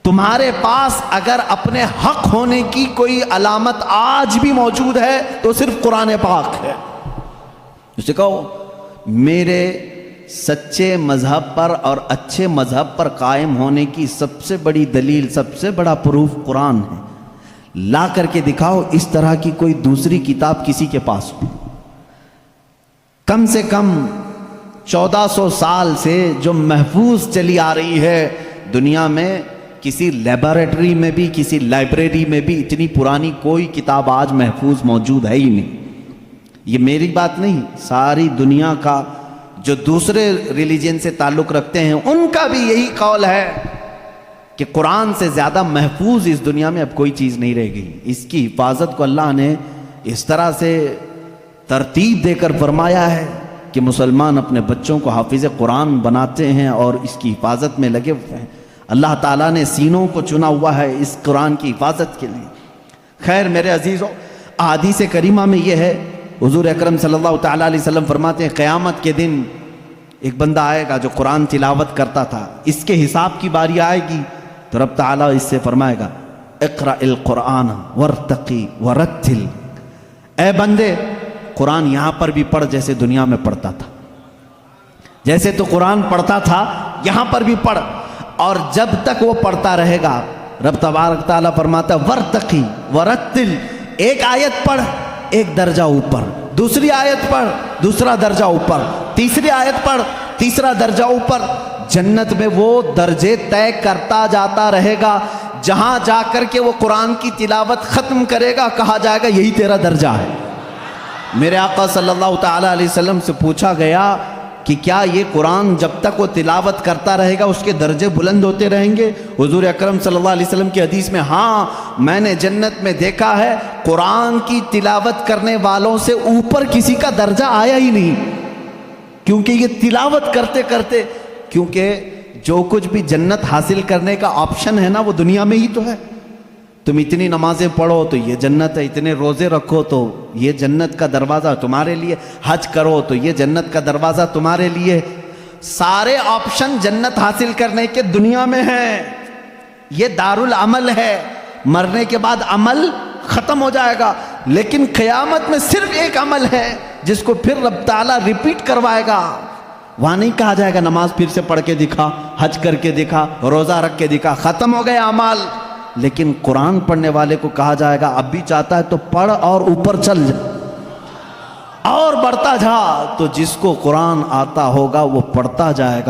تمہارے پاس اگر اپنے حق ہونے کی کوئی علامت آج بھی موجود ہے تو صرف قرآن پاک ہے. اسے کہو میرے سچے مذہب پر اور اچھے مذہب پر قائم ہونے کی سب سے بڑی دلیل، سب سے بڑا پروف قرآن ہے. لا کر کے دکھاؤ اس طرح کی کوئی دوسری کتاب کسی کے پاس ہو. کم سے کم 1400 سال سے جو محفوظ چلی آ رہی ہے دنیا میں، کسی لیبارٹری میں بھی، کسی لائبریری میں بھی اتنی پرانی کوئی کتاب آج محفوظ موجود ہے ہی نہیں. یہ میری بات نہیں، ساری دنیا کا جو دوسرے ریلیجن سے تعلق رکھتے ہیں ان کا بھی یہی قول ہے کہ قرآن سے زیادہ محفوظ اس دنیا میں اب کوئی چیز نہیں رہ گئی. اس کی حفاظت کو اللہ نے اس طرح سے ترتیب دے کر فرمایا ہے کہ مسلمان اپنے بچوں کو حافظ قرآن بناتے ہیں اور اس کی حفاظت میں لگے ہوئے ہیں. اللہ تعالیٰ نے سینوں کو چنا ہوا ہے اس قرآن کی حفاظت کے لیے. خیر میرے عزیزوں، احادیث کریمہ میں یہ ہے، حضور اکرم صلی اللہ تعالیٰ علیہ وسلم فرماتے ہیں قیامت کے دن ایک بندہ آئے گا جو قرآن تلاوت کرتا تھا، اس کے حساب کی باری آئے گی تو رب تعالیٰ اس سے فرمائے گا اقرأ القرآن وارتقی ورتل، اے بندے قرآن یہاں پر بھی پڑھ جیسے دنیا میں پڑھتا تھا، جیسے تو قرآن پڑھتا تھا یہاں پر بھی پڑھ. اور جب تک وہ پڑھتا رہے گا رب تبارک تعالیٰ فرماتا ہے ورتقی ورتل، ایک آیت پڑھ ایک درجہ اوپر، دوسری آیت پڑھ دوسرا درجہ اوپر، تیسری آیت پڑھ تیسرا درجہ اوپر. جنت میں وہ درجے طے کرتا جاتا رہے گا، جہاں جا کر کے وہ قرآن کی تلاوت ختم کرے گا کہا جائے گا یہی تیرا درجہ ہے. میرے آقا صلی اللہ تعالیٰ علیہ وسلم سے پوچھا گیا کہ کیا یہ قرآن جب تک وہ تلاوت کرتا رہے گا اس کے درجے بلند ہوتے رہیں گے؟ حضور اکرم صلی اللہ علیہ وسلم کی حدیث میں ہاں میں نے جنت میں دیکھا ہے قرآن کی تلاوت کرنے والوں سے اوپر کسی کا درجہ آیا ہی نہیں، کیونکہ یہ تلاوت کرتے کرتے، کیونکہ جو کچھ بھی جنت حاصل کرنے کا آپشن ہے نا وہ دنیا میں ہی تو ہے. تم اتنی نمازیں پڑھو تو یہ جنت ہے، اتنے روزے رکھو تو یہ جنت کا دروازہ تمہارے لیے، حج کرو تو یہ جنت کا دروازہ تمہارے لیے. سارے آپشن جنت حاصل کرنے کے دنیا میں ہیں. یہ دارالعمل ہے، مرنے کے بعد عمل ختم ہو جائے گا، لیکن قیامت میں صرف ایک عمل ہے جس کو پھر رب تعالیٰ ریپیٹ کروائے گا. وہاں نہیں کہا جائے گا نماز پھر سے پڑھ کے دکھا، حج کر کے دکھا، روزہ رکھ کے دکھا، ختم ہو گئے اعمال. لیکن قرآن پڑھنے والے کو کہا جائے گا اب بھی چاہتا ہے تو پڑھ اور اوپر چل جا اور بڑھتا جا. تو جس کو قرآن آتا ہوگا وہ پڑھتا جائے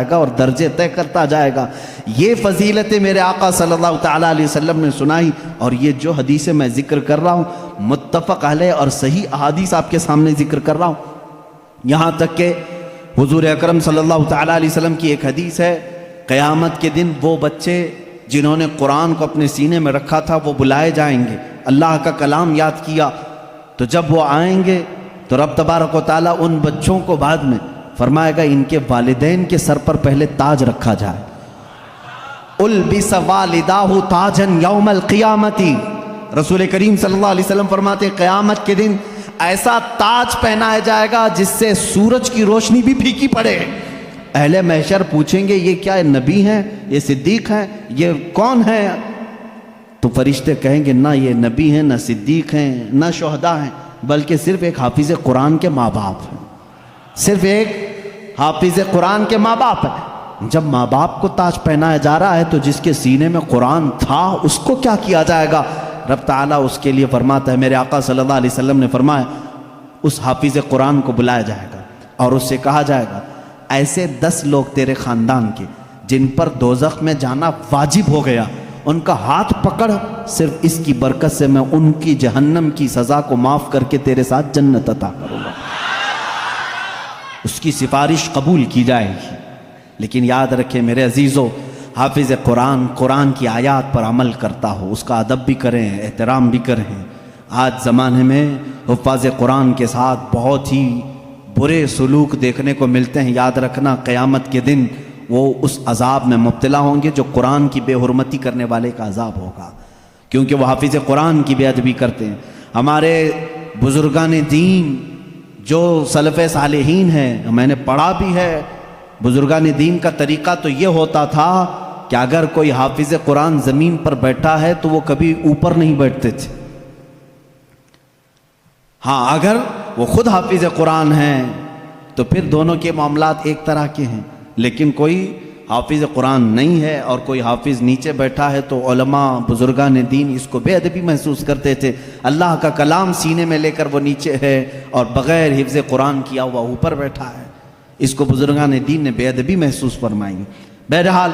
گا اور درجے طے کرتا جائے گا. یہ فضیلت میرے آقا صلی اللہ تعالیٰ علیہ وسلم نے سنائی، اور یہ جو حدیثیں میں ذکر کر رہا ہوں متفق علیہ اور صحیح احادیث آپ کے سامنے ذکر کر رہا ہوں. یہاں تک کہ حضور اکرم صلی اللہ تعالیٰ علیہ وسلم کی ایک حدیث ہے، قیامت کے دن وہ بچے جنہوں نے قرآن کو اپنے سینے میں رکھا تھا وہ بلائے جائیں گے، اللہ کا کلام یاد کیا، تو جب وہ آئیں گے تو رب تبارک و تعالیٰ ان بچوں کو بعد میں فرمائے گا ان کے والدین کے سر پر پہلے تاج رکھا جائے. البس والداہ تاجن یوم القیامتی، رسول کریم صلی اللہ علیہ وسلم فرماتے ہیں قیامت کے دن ایسا تاج پہنایا جائے گا جس سے سورج کی روشنی بھی پھیکی پڑے. اہل محشر پوچھیں گے یہ کیا نبی ہیں، یہ صدیق ہیں، یہ کون ہیں؟ تو فرشتے کہیں گے نہ یہ نبی ہیں، نہ صدیق ہیں، نہ شہداء ہیں، بلکہ صرف ایک حافظ قرآن کے ماں باپ ہیں. صرف ایک حافظ قرآن کے ماں باپ ہیں. جب ماں باپ کو تاج پہنایا جا رہا ہے تو جس کے سینے میں قرآن تھا اس کو کیا کیا جائے گا؟ رب تعالیٰ اس کے لیے فرماتا ہے، میرے آقا صلی اللہ علیہ وسلم نے فرمایا اس حافظ قرآن کو بلایا جائے گا اور اس سے کہا جائے گا ایسے 10 لوگ تیرے خاندان کے جن پر دوزخ میں جانا واجب ہو گیا، ان کا ہاتھ پکڑ، صرف اس کی برکت سے میں ان کی جہنم کی سزا کو معاف کر کے تیرے ساتھ جنت عطا کروں گا. اس کی سفارش قبول کی جائے گی. لیکن یاد رکھیں میرے عزیزو، حافظ قرآن قرآن کی آیات پر عمل کرتا ہو، اس کا ادب بھی کریں، احترام بھی کریں۔ آج زمانے میں حفاظ قرآن کے ساتھ بہت ہی برے سلوک دیکھنے کو ملتے ہیں۔ یاد رکھنا قیامت کے دن وہ اس عذاب میں مبتلا ہوں گے جو قرآن کی بے حرمتی کرنے والے کا عذاب ہوگا، کیونکہ وہ حافظ قرآن کی بے ادبی کرتے ہیں۔ ہمارے بزرگان دین جو سلف صالحین ہیں، میں نے پڑھا بھی ہے، بزرگان دین کا طریقہ تو یہ ہوتا تھا کہ اگر کوئی حافظ قرآن زمین پر بیٹھا ہے تو وہ کبھی اوپر نہیں بیٹھتے تھے۔ ہاں اگر وہ خود حافظ قرآن ہیں تو پھر دونوں کے معاملات ایک طرح کے ہیں، لیکن کوئی حافظ قرآن نہیں ہے اور کوئی حافظ نیچے بیٹھا ہے تو علماء بزرگان دین اس کو بے ادبی محسوس کرتے تھے۔ اللہ کا کلام سینے میں لے کر وہ نیچے ہے اور بغیر حفظ قرآن کیا ہوا اوپر بیٹھا ہے، اس کو بزرگان دین نے بے ادبی محسوس فرمائی۔ بہرحال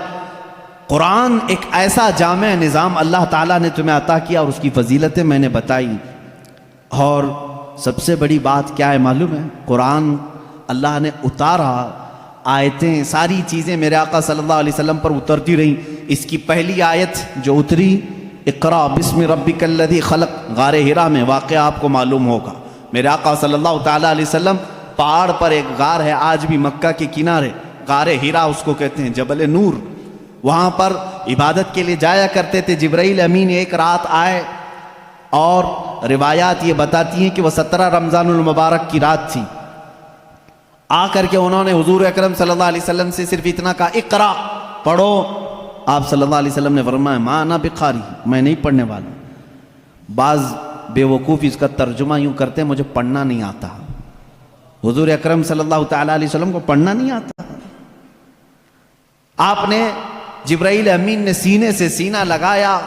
قرآن ایک ایسا جامع نظام اللہ تعالیٰ نے تمہیں عطا کیا اور اس کی فضیلتیں میں نے بتائی۔ اور سب سے بڑی بات کیا ہے معلوم ہے؟ قرآن اللہ نے اتارا، آیتیں ساری چیزیں میرے آقا صلی اللہ علیہ وسلم پر اترتی رہیں۔ اس کی پہلی آیت جو اتری اقرا بسم ربک الذی خلق، غار حرا میں واقعہ آپ کو معلوم ہوگا۔ میرے آقا صلی اللہ تعالیٰ علیہ وسلم پہاڑ پر ایک غار ہے، آج بھی مکہ کے کنارے غار حرا اس کو کہتے ہیں، جبل نور، وہاں پر عبادت کے لیے جایا کرتے تھے۔ جبرائیل امین ایک رات آئے اور روایات یہ بتاتی ہیں کہ وہ 17 رمضان المبارک کی رات تھی۔ آ کر کے انہوں نے حضور اکرم صلی اللہ علیہ وسلم سے صرف اتنا کہا اقرا، پڑھو۔ آپ صلی اللہ علیہ وسلم نے فرمایا ما انا بقاری، میں نہیں پڑھنے والا ہوں۔ بعض بے وقوف اس کا ترجمہ یوں کرتے ہیں مجھے پڑھنا نہیں آتا۔ حضور اکرم صلی اللہ تعالیٰ علیہ وسلم کو پڑھنا نہیں آتا۔ آپ نے جبرائیل امین نے سینے سے سینہ لگایا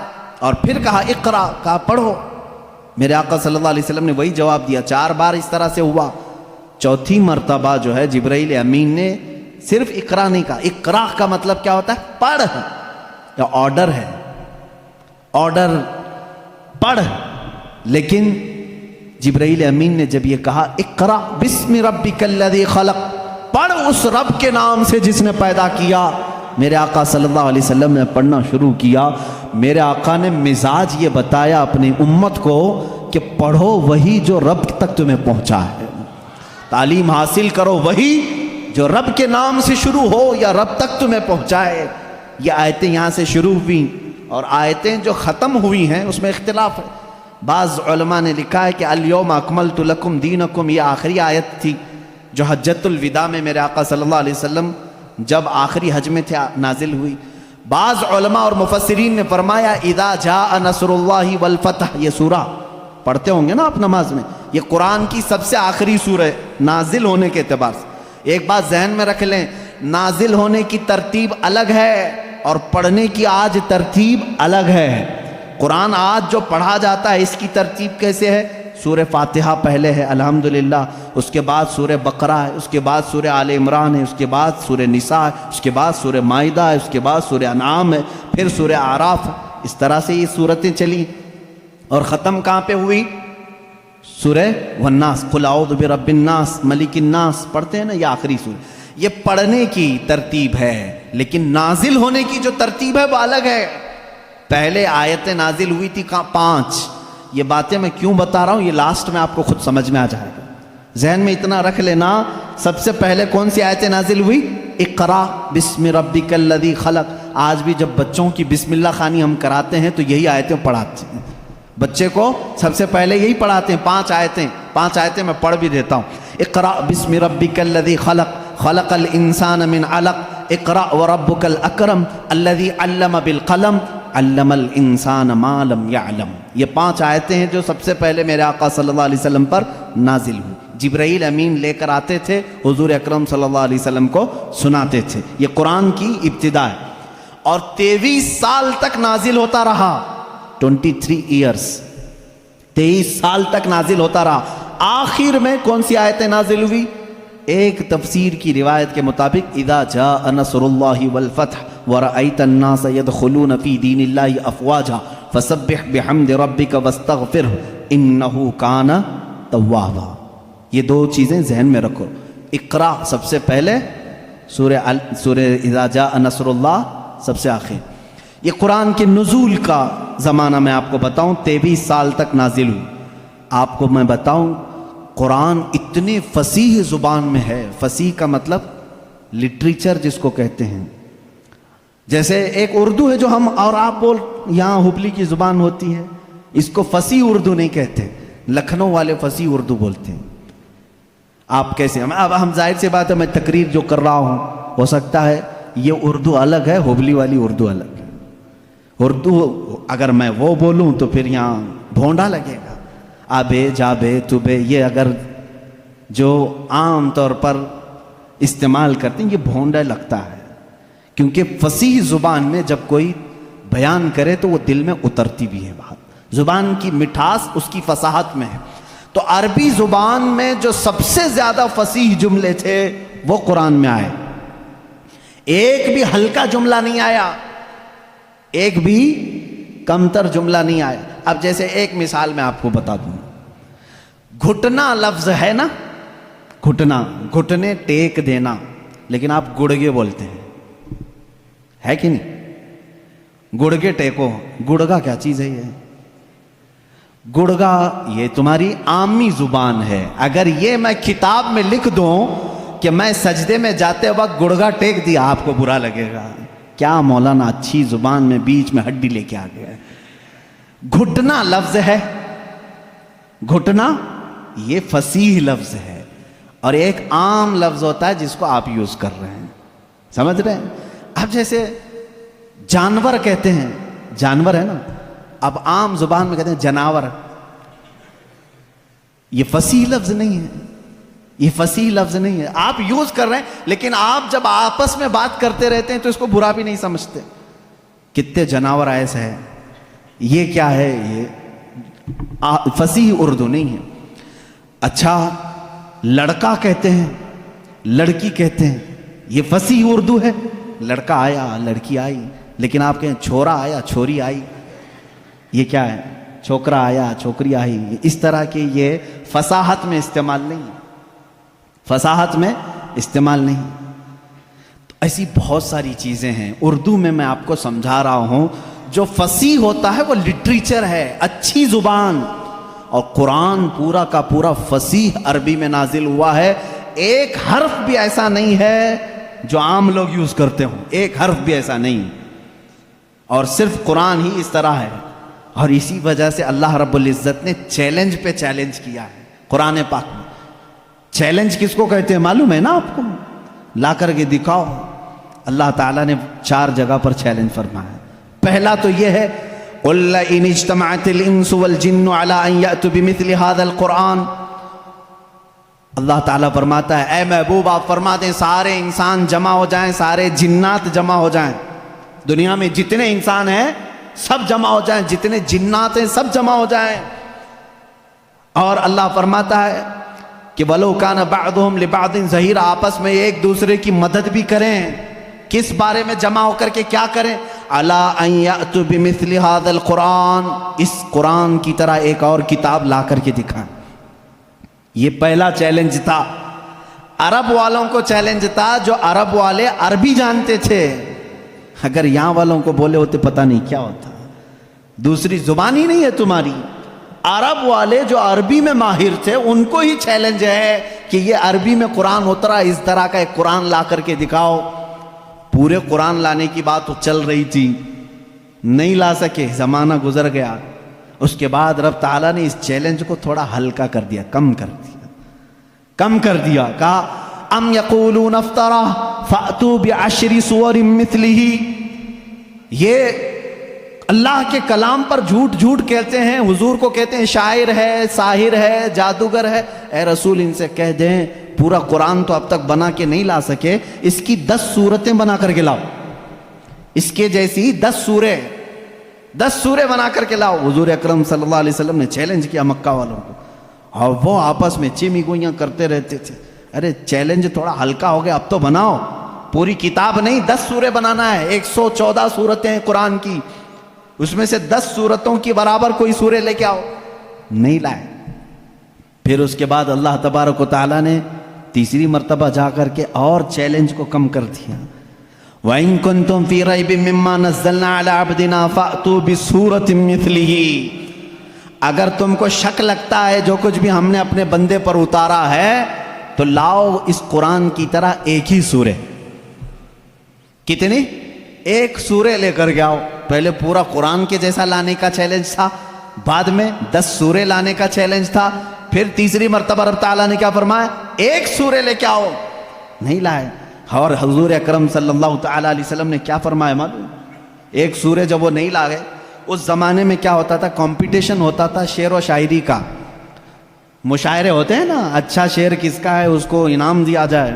اور پھر کہا اقرا، کہا پڑھو۔ میرے آقا صلی اللہ علیہ وسلم نے وہی جواب دیا۔ 4 بار اس طرح سے ہوا، چوتھی مرتبہ جو ہے جبرائیل امین نے صرف اقرا نہیں کہا۔ اقرا کا مطلب کیا ہوتا ہے؟ پڑھ، یا آرڈر ہے، آرڈر پڑھ۔ لیکن جبرائیل امین نے جب یہ کہا اقرا بسم ربک الذی خلق، پڑھ اس رب کے نام سے جس نے پیدا کیا، میرے آقا صلی اللہ علیہ وسلم نے پڑھنا شروع کیا۔ میرے آقا نے مزاج یہ بتایا اپنی امت کو کہ پڑھو وہی جو رب تک تمہیں پہنچا ہے، تعلیم حاصل کرو وہی جو رب کے نام سے شروع ہو یا رب تک تمہیں پہنچائے۔ یہ آیتیں یہاں سے شروع ہوئیں اور آیتیں جو ختم ہوئی ہیں اس میں اختلاف ہے۔ بعض علماء نے لکھا ہے کہ الیوم اکملت لکم دینکم، یہ آخری آیت تھی جو حجۃ الوداع میں میرے آقا صلی اللہ علیہ وسلم جب آخری حج میں تھے نازل ہوئی۔ بعض علماء اور مفسرین نے فرمایا اذا جاء نصر اللہ والفتح، یہ سورہ پڑھتے ہوں گے نا آپ نماز میں، یہ قرآن کی سب سے آخری سورہ ہے نازل ہونے کے اعتبار سے۔ ایک بات ذہن میں رکھ لیں، نازل ہونے کی ترتیب الگ ہے اور پڑھنے کی آج ترتیب الگ ہے۔ قرآن آج جو پڑھا جاتا ہے اس کی ترتیب کیسے ہے؟ سورہ فاتحہ پہلے ہے الحمدللہ، اس کے بعد سورہ بقرہ ہے، اس کے بعد سورہ آل عمران ہے، اس کے بعد سورہ نساء ہے، اس کے بعد سورہ مائدہ ہے، اس کے بعد سورہ انعام ہے، پھر سورہ اعراف ہے۔ اس طرح سے یہ سورتیں چلی اور ختم کہاں پہ ہوئی؟ سورہ والناس، قل اعوذ برب الناس ملک الناس، پڑھتے ہیں نا، یہ آخری سورہ۔ یہ پڑھنے کی ترتیب ہے، لیکن نازل ہونے کی جو ترتیب ہے وہ الگ ہے۔ پہلے آیتیں نازل ہوئی تھی 5۔ یہ باتیں میں کیوں بتا رہا ہوں یہ لاسٹ میں آپ کو خود سمجھ میں آ جائے گا۔ ذہن میں اتنا رکھ لینا، سب سے پہلے کون سی آیتیں نازل ہوئی؟ اقرا بسم ربک الذی خلق۔ آج بھی جب بچوں کی بسم اللہ خوانی ہم کراتے ہیں تو یہی آیتیں پڑھاتے ہیں بچے کو، سب سے پہلے یہی پڑھاتے ہیں۔ 5 آیتیں میں پڑھ بھی دیتا ہوں۔ اقرا بسم ربک الذی خلق، خلق الانسان من علق، اقرا وربک الاکرم الذی علم بالقلم، علم الانسان ما لم يعلم۔ یہ 5 آیتیں ہیں جو سب سے پہلے میرے آقا صلی اللہ علیہ وسلم پر نازل ہوئی۔ جبرائیل امین لے کر آتے تھے، حضور اکرم صلی اللہ علیہ وسلم کو سناتے تھے۔ یہ قرآن کی ابتدا ہے اور 23 سال تک نازل ہوتا رہا۔ 23 ایئرز، 23 سال تک نازل ہوتا رہا۔ آخر میں کون سی آیتیں نازل ہوئی؟ ایک تفسیر کی روایت کے مطابق اذا جاء نصر اللہ والفتح ورأیت الناس يدخلون فی دین اللہ افواجا فسبح بحمد ربک واستغفرہ انہ کان توابا۔ یہ 2 چیزیں ذہن میں رکھو۔ اقرا سب سے پہلے، سورہ اذا جاء نصر اللہ سب سے آخر. یہ قرآن کے نزول کا زمانہ میں آپ کو بتاؤں 23 سال تک نازل ہوئی. آپ کو میں بتاؤں قرآن اتنے فصیح زبان میں ہے. فصیح کا مطلب لٹریچر جس کو کہتے ہیں. جیسے ایک اردو ہے جو ہم اور آپ بول یہاں ہبلی کی زبان ہوتی ہے, اس کو فصیح اردو نہیں کہتے, لکھنؤ والے فصیح اردو بولتے ہیں. آپ کیسے اب ہم ظاہر سی بات ہے میں تقریر جو کر رہا ہوں ہو سکتا ہے یہ اردو الگ ہے, ہبلی والی اردو الگ ہے. اردو اگر میں وہ بولوں تو پھر یہاں بھونڈا لگے گا. آبے جابے تبے یہ اگر جو عام طور پر استعمال کرتے ہیں یہ بھونڈا لگتا ہے, کیونکہ فصیح زبان میں جب کوئی بیان کرے تو وہ دل میں اترتی بھی ہے بات. زبان کی مٹھاس اس کی فصاحت میں ہے. تو عربی زبان میں جو سب سے زیادہ فصیح جملے تھے وہ قرآن میں آئے. ایک بھی ہلکا جملہ نہیں آیا, ایک بھی کمتر جملہ نہیں آیا. اب جیسے ایک مثال میں آپ کو بتا دوں, گھٹنا لفظ ہے نا, گھٹنا, گھٹنے ٹیک دینا, لیکن آپ گڑگے بولتے ہیں, ہے کہ نہیں؟ گڑگے ٹیکو, گڑگا کیا چیز ہے؟ یہ گڑگا یہ تمہاری عامی زبان ہے. اگر یہ میں کتاب میں لکھ دوں کہ میں سجدے میں جاتے وقت گڑگا ٹیک دیا, آپ کو برا لگے گا. کیا مولانا اچھی زبان میں بیچ میں ہڈی لے کے آ گیا ہے. گھٹنا لفظ ہے, گھٹنا یہ فصیح لفظ ہے, اور ایک عام لفظ ہوتا ہے جس کو آپ یوز کر رہے ہیں, سمجھ رہے ہیں؟ اب جیسے جانور کہتے ہیں, جانور ہے نا, اب عام زبان میں کہتے ہیں جناور. یہ فصیح لفظ نہیں ہے, یہ فصیح لفظ نہیں ہے. آپ یوز کر رہے ہیں, لیکن آپ جب آپس میں بات کرتے رہتے ہیں تو اس کو برا بھی نہیں سمجھتے. کتنے جناور ایسے ہیں, یہ کیا ہے؟ یہ فصیح اردو نہیں ہے. اچھا لڑکا کہتے ہیں, لڑکی کہتے ہیں, یہ فصیح اردو ہے. لڑکا آیا, لڑکی آئی, لیکن آپ کہیں چھورا آیا, چھوری آئی, یہ کیا ہے؟ چھوکرا آیا, چھوکری آئی. اس طرح کے یہ فصاحت میں استعمال نہیں, فصاحت میں استعمال نہیں. تو ایسی بہت ساری چیزیں ہیں اردو میں آپ کو سمجھا رہا ہوں. جو فصیح ہوتا ہے وہ لٹریچر ہے, اچھی زبان. اور قرآن پورا کا پورا فصیح عربی میں نازل ہوا ہے. ایک حرف بھی ایسا نہیں ہے جو عام لوگ یوز کرتے ہوں, ایک حرف بھی ایسا نہیں. اور صرف قرآن ہی اس طرح ہے. اور اسی وجہ سے اللہ رب العزت نے چیلنج پہ چیلنج کیا ہے قرآن پاک میں. چیلنج کس کو کہتے ہیں معلوم ہے نا آپ کو؟ لا کر کے دکھاؤ. اللہ تعالیٰ نے 4 جگہ پر چیلنج فرمایا. پہلا تو یہ ہے قُلْ لَئِنِ اجْتَمَعَتِ الْإِنسُ وَالْجِنُّ عَلَىٰ أَن يَأْتُوا بِمِثْلِ هَذَا الْقُرْآنِ. اللہ تعالیٰ فرماتا ہے اے محبوب آپ فرما دیں سارے انسان جمع ہو جائیں, سارے جنات جمع ہو جائیں, دنیا میں جتنے انسان ہیں سب جمع ہو جائیں, جتنے جنات ہیں سب جمع ہو جائیں. اور اللہ فرماتا ہے کہ وَلَوْ كَانَ بَعْضُهُمْ لِبَعْضٍ ظَهِيرًا, آپس میں ایک دوسرے کی مدد بھی کریں. کس بارے میں جمع ہو کر کے کیا کریں؟ عَلَىٰ أَن يَأْتُوا بِمِثْلِ هَذَا الْقُرْآنِ, اس قرآن کی طرح ایک اور کتاب لا کر کے دکھائیں. یہ پہلا چیلنج تھا. عرب والوں کو چیلنج تھا, جو عرب والے عربی جانتے تھے. اگر یہاں والوں کو بولے ہوتے پتہ نہیں کیا ہوتا, دوسری زبان ہی نہیں ہے تمہاری. عرب والے جو عربی میں ماہر تھے ان کو ہی چیلنج ہے کہ یہ عربی میں قرآن اترا, اس طرح کا ایک قرآن لا کر کے دکھاؤ. پورے قرآن لانے کی بات تو چل رہی تھی, نہیں لا سکے, زمانہ گزر گیا. اس کے بعد رب تعالیٰ نے اس چیلنج کو تھوڑا ہلکا کر دیا, کم کر دیا. کہا ام یقولون افطرا فأتوا بعشر سور مثلہ. یہ اللہ کے کلام پر جھوٹ کہتے ہیں, حضور کو کہتے ہیں شاعر ہے, ساحر ہے, جادوگر ہے. اے رسول ان سے کہہ دیں پورا قرآن تو اب تک بنا کے نہیں لا سکے, اس کی 10 سورتیں بنا کر کے لاؤ, اس کے جیسی 10 سورے بنا کر کے لاؤ. حضور اکرم صلی اللہ علیہ وسلم نے چیلنج کیا مکہ والوں کو, اور وہ آپس میں چیمی گوئیاں کرتے رہتے تھے. ارے چیلنج تھوڑا ہلکا ہو گیا, اب تو بناؤ. پوری کتاب نہیں 10 سورے بنانا ہے. 114 سورتیں ہیں قرآن کی, اس میں سے 10 سورتوں کی برابر کوئی سورے لے کے آؤ. نہیں لائے. پھر اس کے بعد اللہ تبارک و تعالیٰ نے تیسری مرتبہ جا کر کے اور چیلنج کو کم کر دیا. وَإِن كُنتُم فِي رَيْبٍ مِّمَّا نَزَّلْنَا عَلَىٰ عَبْدِنَا فَأْتُوا بِسُورَةٍ مِّثْلِهِ، اگر تم کو شک لگتا ہے جو کچھ بھی ہم نے اپنے بندے پر اتارا ہے تو لاؤ اس قرآن کی طرح ایک ہی سورہ. کتنی؟ ایک سورہ لے کر کے آؤ. پہلے پورا قرآن کے جیسا لانے کا چیلنج تھا، بعد میں 10 سورے لانے کا چیلنج تھا، پھر تیسری مرتبہ رب تعالیٰ نے کیا فرمایا؟ ایک سورے لے کے آؤ. نہیں لائے. اور حضور اکرم صلی اللہ تعالیٰ علیہ وسلم نے کیا فرمایا معلوم؟ ایک سورے جب وہ نہیں لائے، اس زمانے میں کیا ہوتا تھا؟ کمپٹیشن ہوتا تھا شعر و شاعری کا. مشاعرے ہوتے ہیں نا، اچھا شعر کس کا ہے اس کو انعام دیا جائے.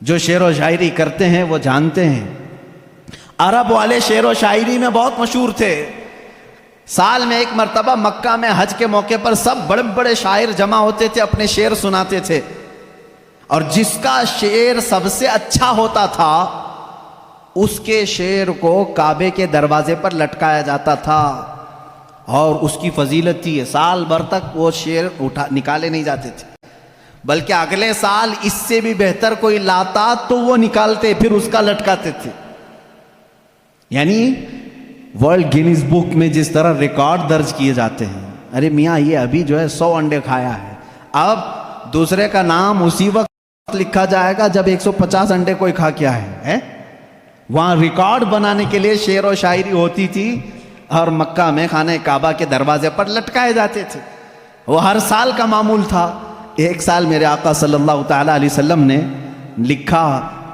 جو شعر و شاعری کرتے ہیں وہ جانتے ہیں. عرب والے شعر و شاعری میں بہت مشہور تھے. سال میں ایک مرتبہ مکہ میں حج کے موقع پر سب بڑے بڑے شاعر جمع ہوتے تھے، اپنے شعر سناتے تھے، اور جس کا شعر سب سے اچھا ہوتا تھا اس کے شعر کو کعبے کے دروازے پر لٹکایا جاتا تھا، اور اس کی فضیلت تھی سال بھر تک وہ شعر نکالے نہیں جاتے تھے، بلکہ اگلے سال اس سے بھی بہتر کوئی لاتا تو وہ نکالتے پھر اس کا لٹکاتے تھے. یعنی ورلڈ گینیز بک میں جس طرح ریکارڈ درج کیے جاتے ہیں، ارے میاں یہ ابھی جو ہے 100 انڈے کھایا ہے، اب دوسرے کا نام اسی وقت لکھا جائے گا جب 150 انڈے کوئی کھا کیا ہے. وہاں ریکارڈ بنانے کے لیے شعر و شاعری ہوتی تھی اور مکہ میں خانہ کعبہ کے دروازے پر لٹکائے جاتے تھے. وہ ہر سال کا معمول تھا. ایک سال میرے آقا صلی اللہ تعالیٰ علیہ وسلم نے لکھا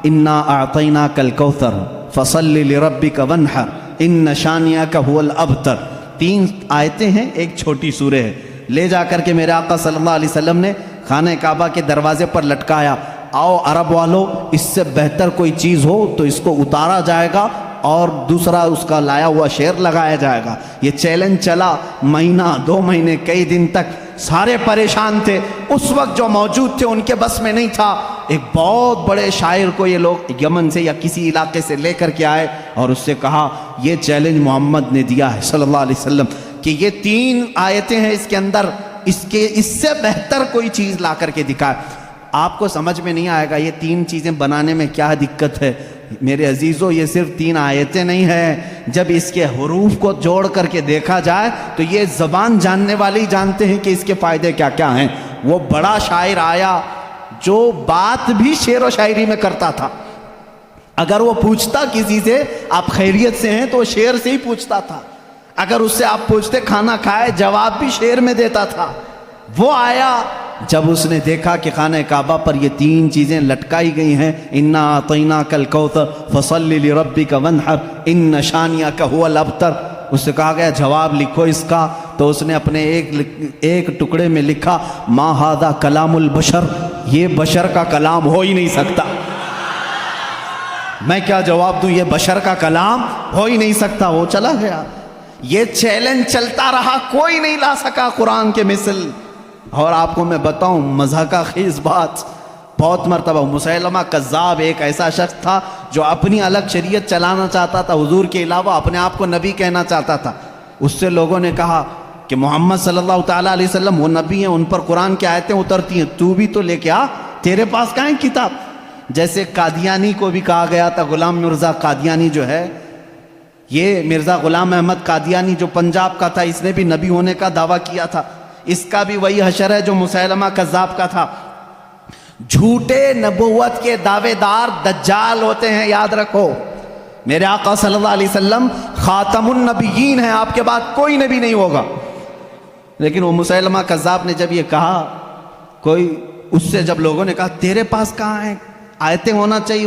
انا اعطیناک الکوثر فصلی لربک وانحر ان شانیک هو الابتر. 3 آیتیں ہیں، ایک چھوٹی سورہ ہے. لے جا کر کے میرے آقا صلی اللہ علیہ وسلم نے خانہ کعبہ کے دروازے پر لٹکایا. آؤ عرب والو، اس سے بہتر کوئی چیز ہو تو اس کو اتارا جائے گا اور دوسرا اس کا لایا ہوا شعر لگایا جائے گا. یہ چیلنج چلا مہینہ 2 مہینے کئی دن تک. سارے پریشان تھے. اس وقت جو موجود تھے ان کے بس میں نہیں تھا. ایک بہت بڑے شاعر کو یہ لوگ یمن سے یا کسی علاقے سے لے کر کے آئے اور اس سے کہا یہ چیلنج محمد نے دیا ہے صلی اللہ علیہ وسلم کہ یہ 3 آیتیں ہیں اس کے اندر، اس سے بہتر کوئی چیز لا کر کے دکھائے. آپ کو سمجھ میں نہیں آئے گا یہ 3 چیزیں بنانے میں کیا دقت ہے. میرے عزیزو یہ صرف 3 آیتیں نہیں ہیں، جب اس کے حروف کو جوڑ کر کے دیکھا جائے تو یہ زبان جاننے والے ہی جانتے ہیں کہ اس کے فائدے کیا کیا ہیں. وہ بڑا شاعر آیا جو بات بھی شعر و شاعری میں کرتا تھا. اگر وہ پوچھتا کسی سے آپ خیریت سے ہیں تو وہ شعر سے ہی پوچھتا تھا. اگر اس سے آپ پوچھتے کھانا کھائے جواب بھی شعر میں دیتا تھا. وہ آیا جب اس نے دیکھا کہ خانہ کعبہ پر یہ 3 چیزیں لٹکائی گئی ہیں، انا اعطیناک الکوثر فصلی لربک وانحر ان شانیک هو الابتر، اس سے کہا گیا جواب لکھو اس کا. تو اس نے اپنے ایک ٹکڑے میں لکھا ما ھذا کلام البشر، یہ بشر کا کلام ہو ہی نہیں سکتا. میں کیا جواب دوں، یہ بشر کا کلام ہو ہی نہیں سکتا. وہ چلا گیا. یہ چیلنج چلتا رہا، کوئی نہیں لا سکا قرآن کے مثل. اور آپ کو میں بتاؤں مزہ کا خیز بات، بہت مرتبہ مسیلمہ کذاب ایک ایسا شخص تھا جو اپنی الگ شریعت چلانا چاہتا تھا، حضور کے علاوہ اپنے آپ کو نبی کہنا چاہتا تھا. اس سے لوگوں نے کہا کہ محمد صلی اللہ تعالیٰ علیہ وسلم وہ نبی ہیں، ان پر قرآن کی آیتیں اترتی ہیں، تو بھی تو لے کے آ، تیرے پاس کہاں ہے کتاب. جیسے قادیانی کو بھی کہا گیا تھا، غلام مرزا قادیانی جو ہے، یہ مرزا غلام احمد قادیانی جو پنجاب کا تھا، اس نے بھی نبی ہونے کا دعویٰ کیا تھا. اس کا بھی وہی حشر ہے جو مسیلمہ کذاب کا تھا. جھوٹے نبوت کے دعوے دار دجال ہوتے ہیں، یاد رکھو. میرے آقا صلی اللہ علیہ وسلم خاتم النبیین ہیں، آپ کے بعد کوئی نبی نہیں ہوگا. لیکن وہ مسیلمہ کذاب نے جب یہ کہا، کوئی اس سے جب لوگوں نے کہا تیرے پاس کہاں ہے آیتیں ہونا چاہیے